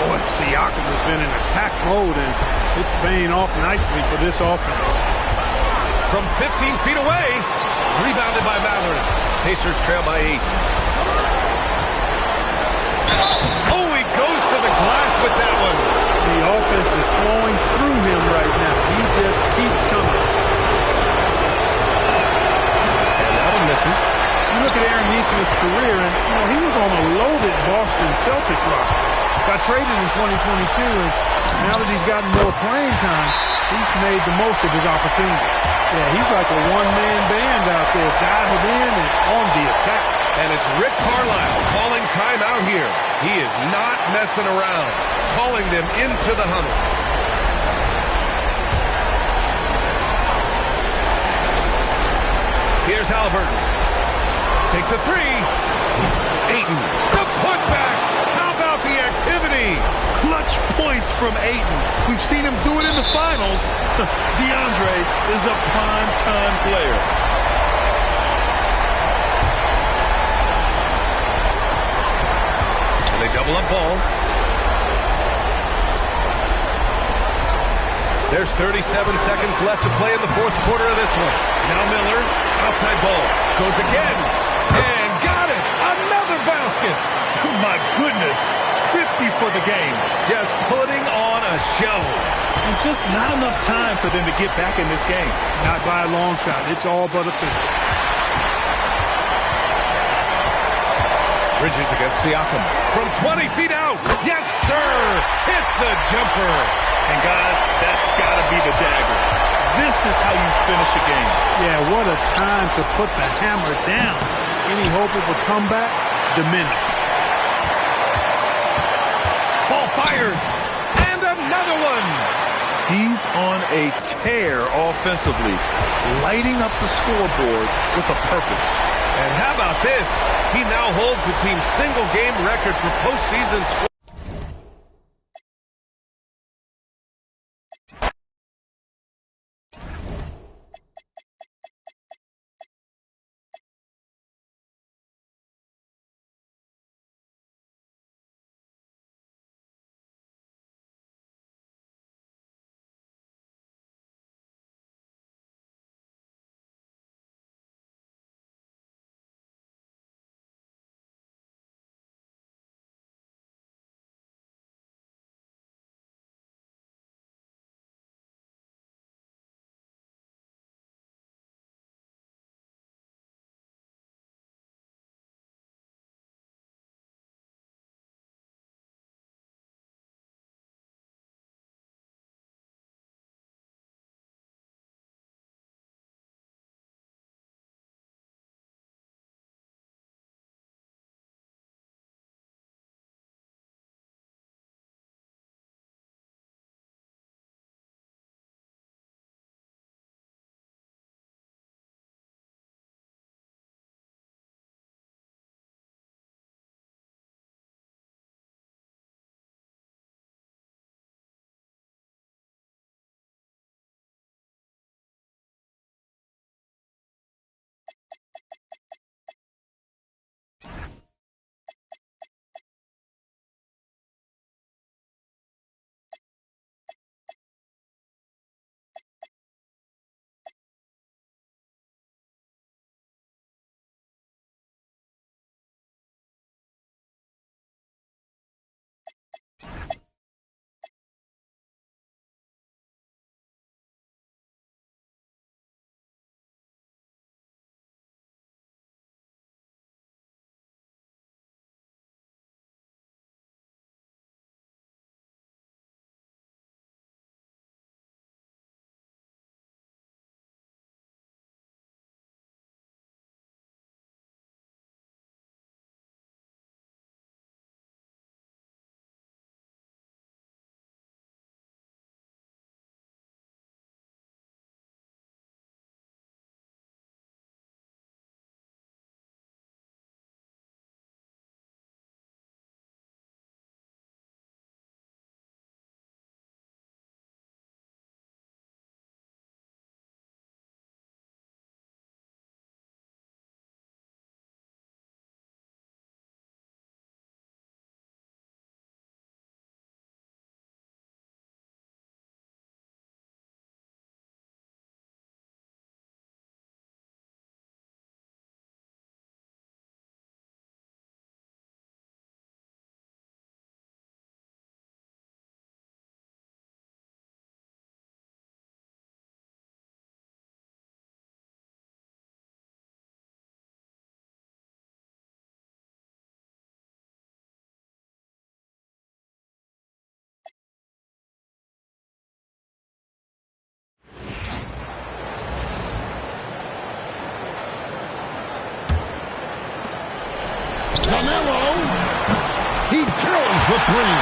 Boy, Siakam has been in attack mode, and it's paying off nicely for this offense. From 15 feet away. Rebounded by Mallory. Pacers trail by 8. Oh, he goes to the glass with that one. The offense is flowing through him right now. He just keeps coming. And that one misses. You look at Aaron Nesmith's career, and you know, he was on a loaded Boston Celtics roster. Got traded in 2022, and now that he's gotten more playing time, he's made the most of his opportunity. Yeah, he's like a one-man band out there, dialed in and on the attack. And it's Rick Carlisle calling timeout here. He is not messing around, calling them into the huddle. Here's Halliburton. Takes a three. Ayton, the putback. How about the activity? Clutch points from Ayton. We've seen him do it in the finals. DeAndre is a prime-time player. They double up Ball. There's 37 seconds left to play in the fourth quarter of this one. Now Miller, outside Ball. Goes again. And got it. Another basket. Oh, my goodness. 50 for the game. Just putting on a show. And just not enough time for them to get back in this game. Not by a long shot. It's all but official. Bridges against Siakam. From 20 feet out. Yes, sir. Hits the jumper. And, guys, that's got to be the dagger. This is how you finish a game. Yeah, what a time to put the hammer down. Any hope of a comeback? Diminished. Ball fires. And another one. He's on a tear offensively, lighting up the scoreboard with a purpose. And how about this? He now holds the team's single-game record for postseason scoring. LaMelo. He drills the three.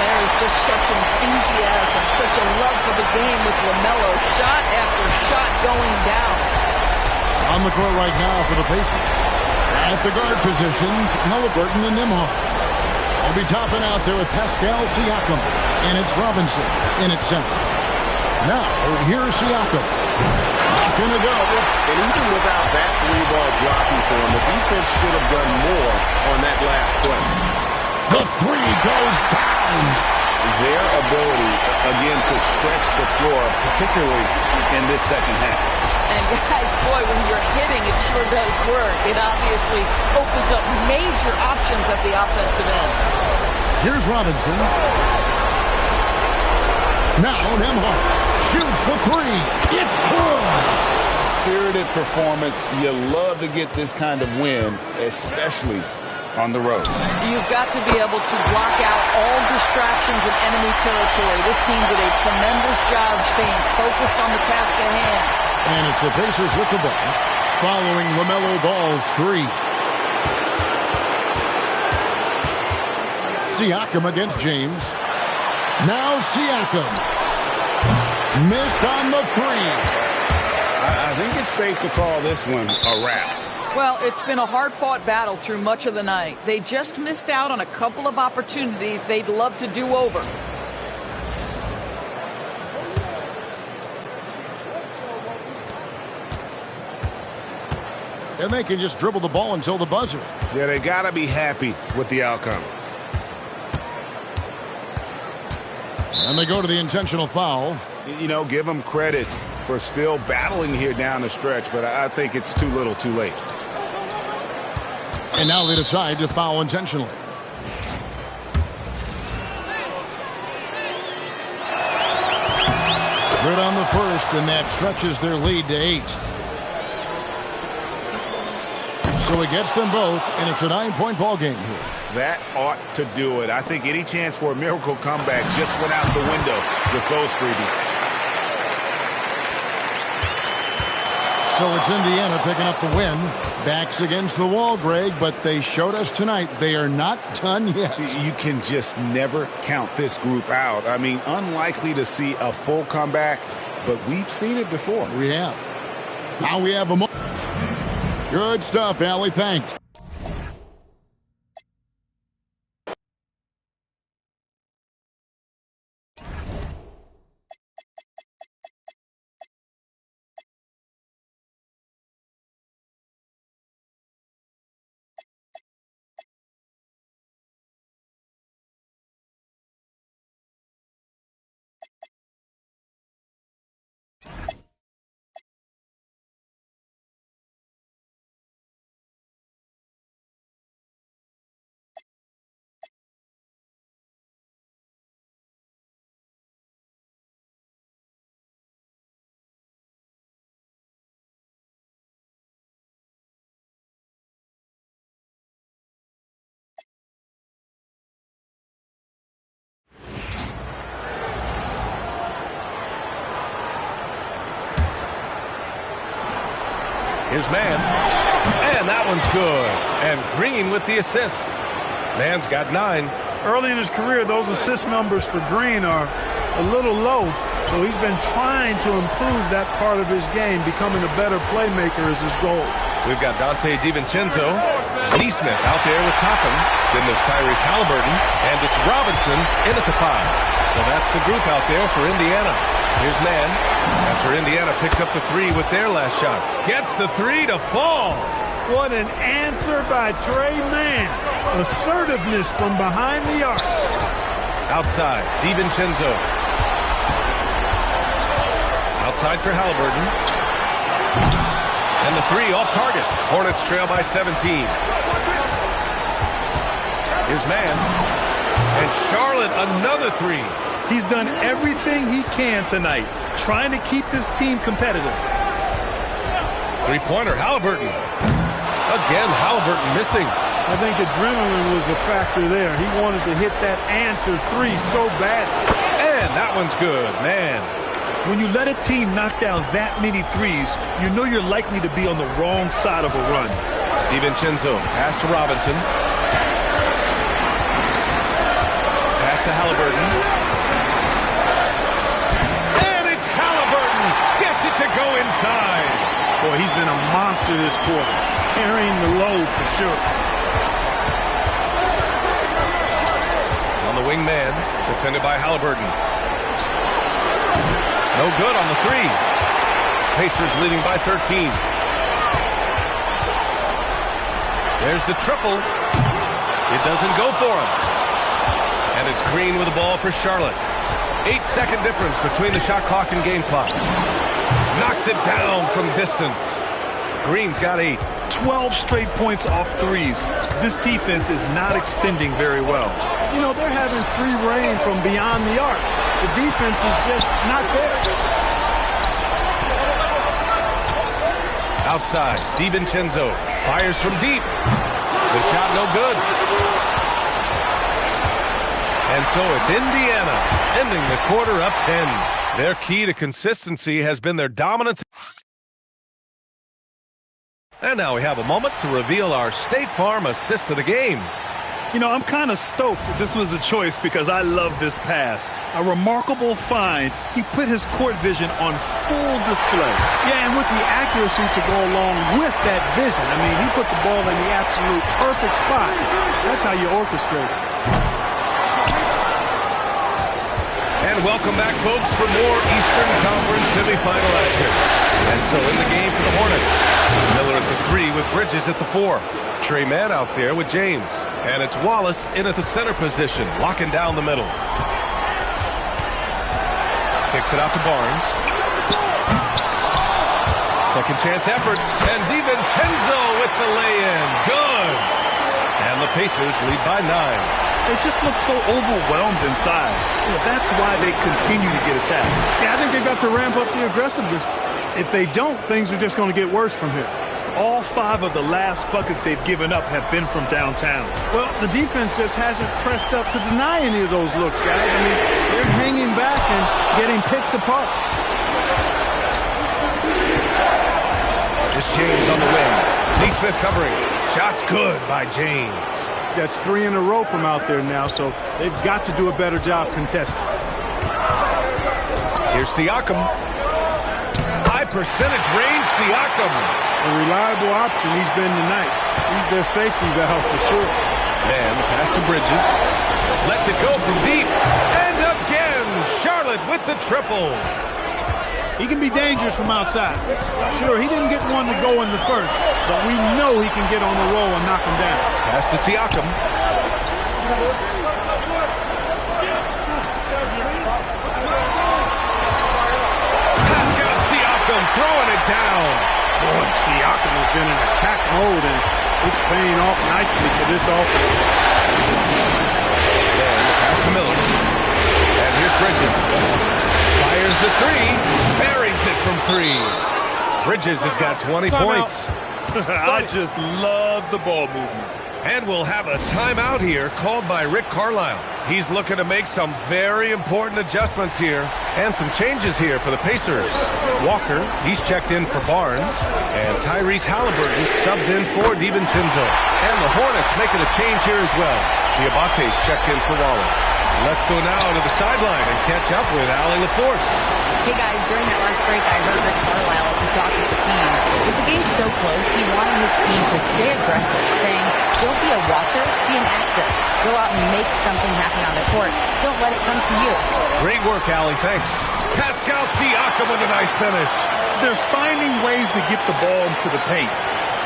There is just such enthusiasm, such a love for the game with LaMelo. Shot after shot going down. On the court right now for the Pacers. At the guard positions, Halliburton and Nembhard. They'll be topping out there with Pascal Siakam. And it's Robinson in at center. Now, here's Siakam. Not going to go. And even without that three-ball dropping for him, the defense should have done more on that last play. The three goes down. Their ability, again, to stretch the floor, particularly in this second half. And guys, boy, when you're hitting, it sure does work. It obviously opens up major options at the offensive end. Here's Robinson. Now Nembhard shoots the three. It's good. Spirited performance. You love to get this kind of win, especially on the road. You've got to be able to block out all distractions in enemy territory. This team did a tremendous job staying focused on the task at hand. And it's the Pacers with the ball, following LaMelo Ball's three. Siakam against James. Now Siakam. Missed on the three. I think it's safe to call this one a wrap. Well, it's been a hard-fought battle through much of the night. They just missed out on a couple of opportunities they'd love to do over. And they can just dribble the ball until the buzzer. Yeah, they got to be happy with the outcome. And they go to the intentional foul. You know, give them credit for still battling here down the stretch, but I think it's too little too late. And now they decide to foul intentionally. Good on the first, and that stretches their lead to 8. So he gets them both, and it's a 9-point ball game here. That ought to do it. I think any chance for a miracle comeback just went out the window with those freebies. So it's Indiana picking up the win. Backs against the wall, Greg, but they showed us tonight they are not done yet. You can just never count this group out. I mean, unlikely to see a full comeback, but we've seen it before. We have. Now we have a moment. Good stuff, Allie. Thanks. His man. And that one's good. And Green with the assist. Man's got 9. Early in his career, those assist numbers for Green are a little low. So he's been trying to improve that part of his game. Becoming a better playmaker is his goal. We've got Dante DiVincenzo. Neesmith out there with Topham. Then there's Tyrese Halliburton. And it's Robinson in at the 5. So that's the group out there for Indiana. Here's Man. After Indiana picked up the 3 with their last shot. Gets the 3 to fall. What an answer by Trey Mann. Assertiveness from behind the arc. Outside, DiVincenzo. Outside for Halliburton. And the 3 off target. Hornets trail by 17. Here's Man. And Charlotte, another 3. He's done everything he can tonight, trying to keep this team competitive. Three-pointer, Halliburton. Again, Halliburton missing. I think adrenaline was a factor there. He wanted to hit that answer 3 so bad. And that one's good, man. When you let a team knock down that many threes, you know you're likely to be on the wrong side of a run. DiVincenzo, pass to Robinson. to Halliburton. And it's Halliburton. Gets it to go inside. Boy, he's been a monster this quarter. Carrying the load for sure. On the wing man, defended by Halliburton. No good on the three. Pacers leading by 13. There's the triple. It doesn't go for him. And it's Green with the ball for Charlotte. 8-second difference between the shot clock and game clock. Knocks it down from distance. Green's got 8. 12 straight points off threes. This defense is not extending very well. You know, they're having free reign from beyond the arc. The defense is just not there. Outside, DiVincenzo fires from deep. The shot no good. And so it's Indiana ending the quarter up 10. Their key to consistency has been their dominance. And now we have a moment to reveal our State Farm assist of the game. You know, I'm kind of stoked that this was a choice because I love this pass. A remarkable find. He put his court vision on full display. Yeah, and with the accuracy to go along with that vision. I mean, he put the ball in the absolute perfect spot. That's how you orchestrate it. And welcome back, folks, for more Eastern Conference semifinal action. And so in the game for the Hornets, Miller at the 3 with Bridges at the 4. Trey Mann out there with James. And it's Wallace in at the center position, locking down the middle. Kicks it out to Barnes. Second chance effort. And DiVincenzo with the lay-in. Good. And the Pacers lead by 9. They just look so overwhelmed inside. You know, that's why they continue to get attacked. Yeah, I think they've got to ramp up the aggressiveness. If they don't, things are just going to get worse from here. All 5 of the last buckets they've given up have been from downtown. Well, the defense just hasn't pressed up to deny any of those looks, guys. I mean, they're hanging back and getting picked apart. It's James on the wing. Neesmith covering. Shot's good by James. That's 3 in a row from out there now, so they've got to do a better job contesting. Here's Siakam. High percentage range, Siakam. A reliable option he's been tonight. He's their safety valve for sure. Man, the pass to Bridges. Lets it go from deep. And again, Charlotte with the triple. He can be dangerous from outside. Sure, he didn't get one to go in the first, but we know he can get on the roll and knock him down. Pass to Siakam. Pascal Siakam throwing it down. Boy, Siakam has been in attack mode, and it's paying off nicely for this offense. And the pass to Miller. And here's Bridges. Fires the 3. Buries it from 3. Bridges has got 20 points. I just love the ball movement. And we'll have a timeout here called by Rick Carlisle. He's looking to make some very important adjustments here and some changes here for the Pacers. Walker, he's checked in for Barnes, and Tyrese Halliburton subbed in for DiVincenzo. And the Hornets making a change here as well. Diabate's checked in for Wallace. Let's go now to the sideline and catch up with Allie LaForce. Hey guys, during that last break, I heard Rick Carlisle as he talked with the team. With the game so close, he wanted his team to stay aggressive, saying, don't be a watcher, be an actor. Go out and make something happen on the court. Don't let it come to you. Great work, Allie. Thanks. Pascal Siakam with a nice finish. They're finding ways to get the ball into the paint.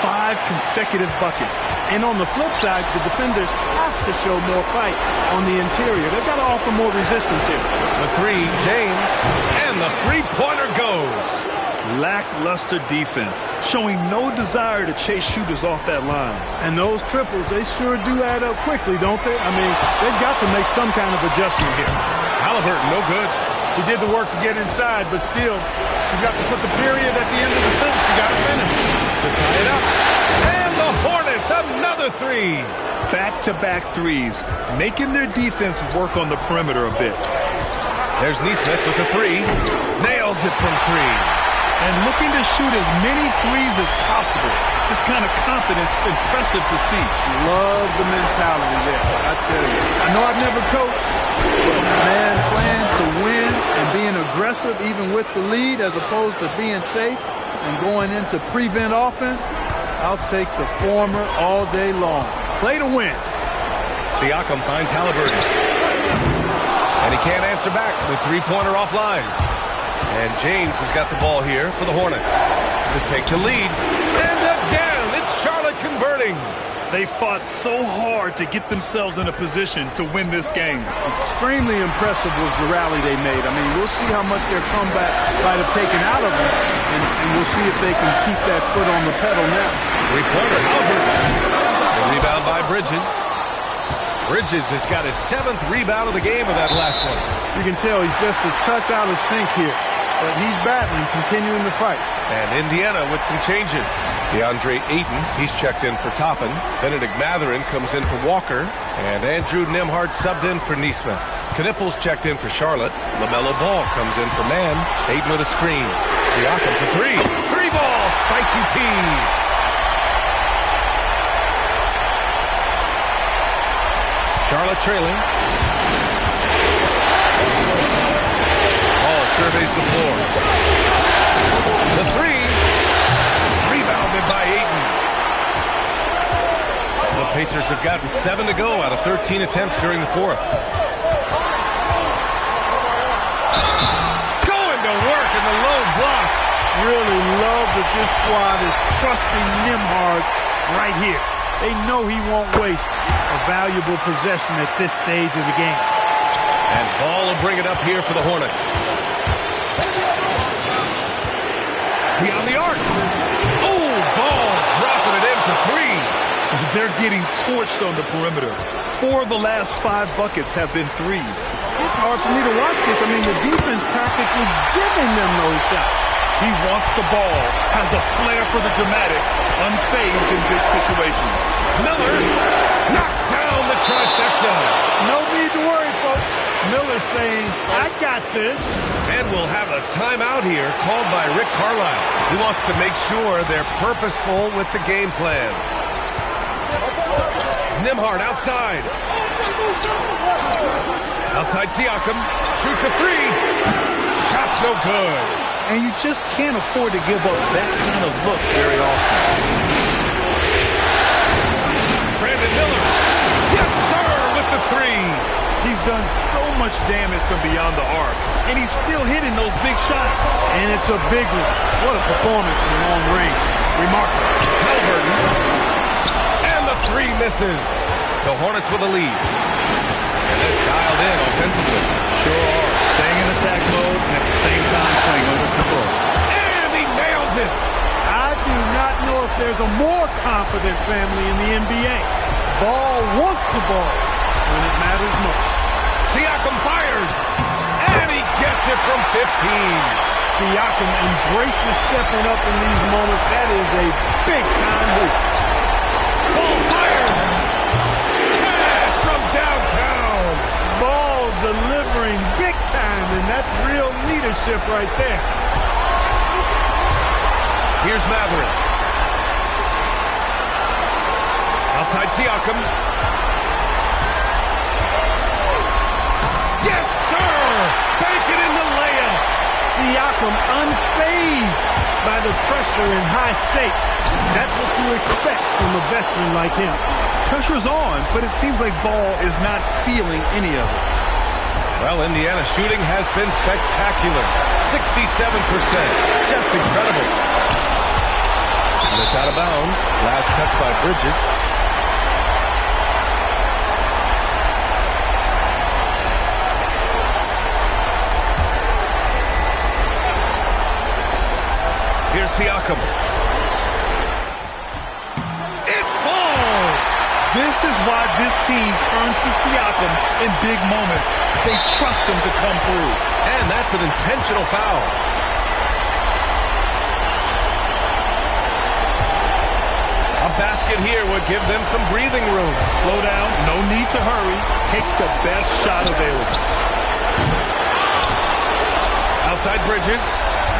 5 consecutive buckets. And on the flip side, the defenders have to show more fight on the interior. They've got to offer more resistance here. The 3, James, and the three-pointer goes. Lackluster defense, showing no desire to chase shooters off that line. And those triples, they sure do add up quickly, don't they? I mean, they've got to make some kind of adjustment here. Halliburton, no good. He did the work to get inside, but still, you've got to put the period at the end of the sentence. You got to finish. To tie it up. And the Hornets, another 3. Back-to-back 3s, making their defense work on the perimeter a bit. There's Neesmith with the 3. Nails it from 3. and looking to shoot as many threes as possible. This kind of confidence, impressive to see. Love the mentality there, I tell you. I know I've never coached, but man, playing to win and being aggressive even with the lead as opposed to being safe and going into prevent offense, I'll take the former all day long. Play to win. Siakam finds Halliburton. And he can't answer back. The three-pointer offline. And James has got the ball here for the Hornets to take the lead. And again, it's Charlotte converting. They fought so hard to get themselves in a position to win this game. Extremely impressive was the rally they made. I mean, we'll see how much their comeback might have taken out of them, and we'll see if they can keep that foot on the pedal now. Three-pointer, Halliburton. The rebound by Bridges. Bridges has got his 7th rebound of the game of that last one. You can tell he's just a touch out of sync here, but he's battling, continuing to fight. And Indiana with some changes. DeAndre Ayton, he's checked in for Toppin. Benedict Mathurin comes in for Walker. And Andrew Nembhard subbed in for Neesmith. Knipples checked in for Charlotte. LaMelo Ball comes in for Mann. Ayton with a screen. Siakam for three. Three ball, Spicy P. Charlotte trailing. Ball surveys the floor. The three. Rebounded by Ayton. The Pacers have gotten 7 to go out of 13 attempts during the fourth. Going to work in the low block. Really love that this squad is trusting Nembhard right here. They know he won't waste a valuable possession at this stage of the game. And Ball will bring it up here for the Hornets. Beyond the arc. Oh, Ball dropping it in for three. They're getting torched on the perimeter. 4 of the last 5 buckets have been threes. It's hard for me to watch this. I mean, the defense practically giving them those shots. He wants the ball, has a flair for the dramatic, unfazed in big situations. Miller knocks down the trifecta. No need to worry, folks. Miller saying, I got this. And we'll have a timeout here called by Rick Carlisle. He wants to make sure they're purposeful with the game plan. Nembhard outside. Outside Siakam. Shoots a three. Shot's no good. And you just can't afford to give up that kind of look very often. Brandon Miller. Yes, sir, with the three. He's done so much damage from beyond the arc, and he's still hitting those big shots. And it's a big one. What a performance from long range. Remarkable. Halliburton. And the three misses. The Hornets with a lead. And they're dialed in offensively. Sure are. Staying in attack mode and at the same time playing under control. And he nails it. I do not know if there's a more confident family in the NBA. Ball wants the ball when it matters most. Siakam fires. And he gets it from 15. Siakam embraces stepping up in these moments. That is a big-time hoop. Ball fires. Cash from downtown. Ball delivering big time, and that's real leadership right there. Here's Mathurin. Outside Siakam. Yes, sir! Banking in the layup. Siakam unfazed by the pressure in high stakes. That's what you expect from a veteran like him. Pressure's on, but it seems like Ball is not feeling any of it. Well, Indiana shooting has been spectacular. 67%. Just incredible. And it's out of bounds. Last touch by Bridges. Here's Siakam. It falls! This is why this team turns to Siakam in big moments. They trust him to come through. And that's an intentional foul. A basket here would give them some breathing room. Slow down, no need to hurry. Take the best shot available. Outside Bridges.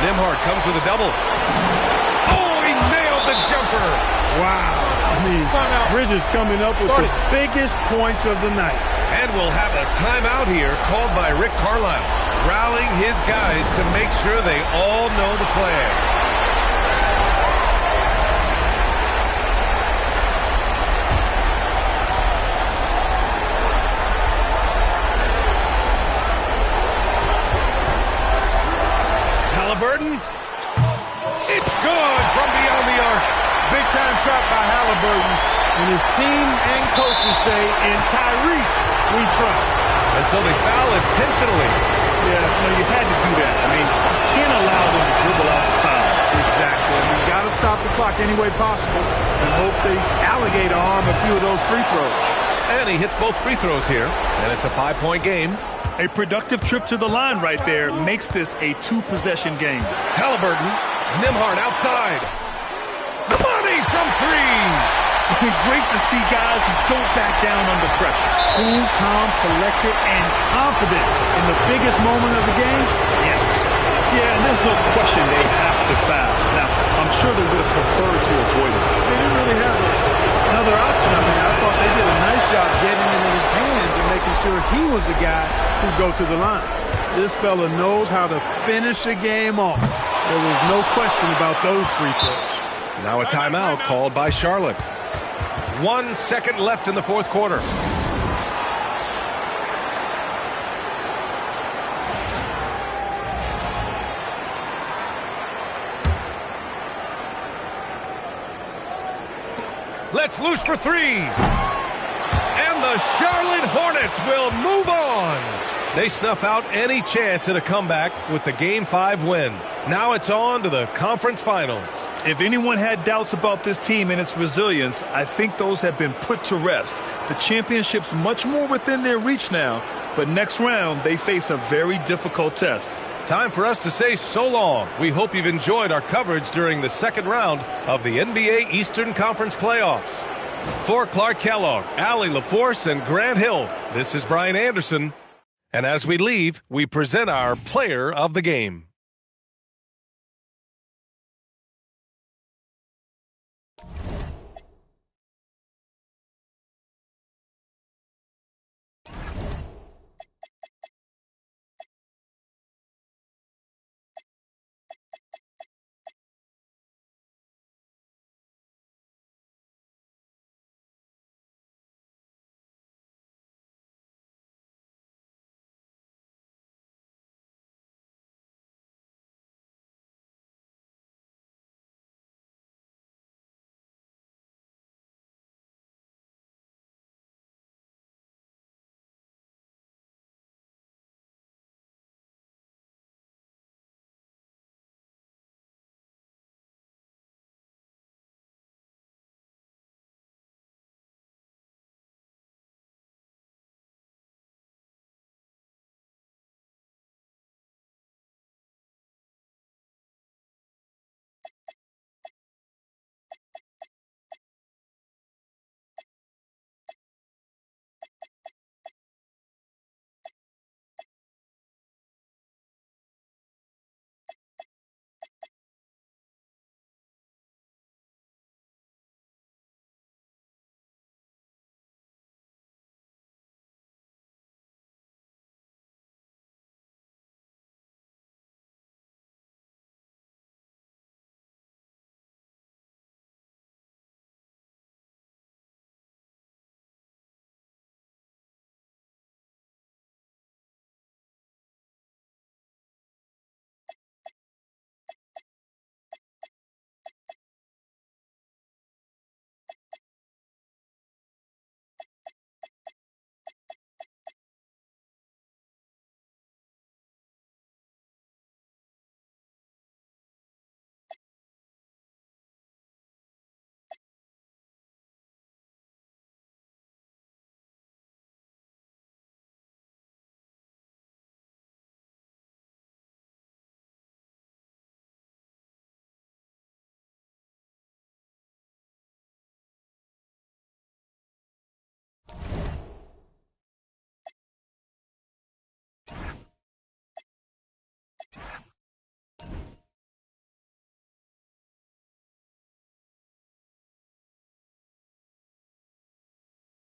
Nembhard comes with a double. Oh, he nailed the jumper. Wow. I mean, Bridges coming up with the biggest points of the night. And we'll have a timeout here called by Rick Carlisle, rallying his guys to make sure they all know the plan. Halliburton. It's good from beyond the arc. Big-time shot by Halliburton. And his team and coaches say, in Tyrese, we trust. And so they foul intentionally. Yeah, no, you had to do that. I mean, you can't allow them to dribble out the time. Exactly. You got to stop the clock any way possible and hope they alligator arm a few of those free throws. And he hits both free throws here, and it's a 5-point game. A productive trip to the line right there makes this a 2-possession game. Halliburton, Nembhard outside. Money from 3. Great to see guys who don't back down under pressure. Cool, calm, collected, and confident in the biggest moment of the game? Yes. Yeah, and there's no question they have to foul. Now, I'm sure they would have preferred to avoid it. They didn't really have another option. I mean, I thought they did a nice job getting it in his hands and making sure he was the guy who'd go to the line. This fella knows how to finish a game off. There was no question about those free throws. Now a timeout called by Charlotte. 1 second left in the fourth quarter. Let's loose for 3. And the Charlotte Hornets will move on. They snuff out any chance at a comeback with the Game 5 win. Now it's on to the conference finals. If anyone had doubts about this team and its resilience, I think those have been put to rest. The championship's much more within their reach now, but next round they face a very difficult test. Time for us to say so long. We hope you've enjoyed our coverage during the second round of the NBA Eastern Conference playoffs. For Clark Kellogg, Allie LaForce, and Grant Hill, this is Brian Anderson. And as we leave, we present our player of the game.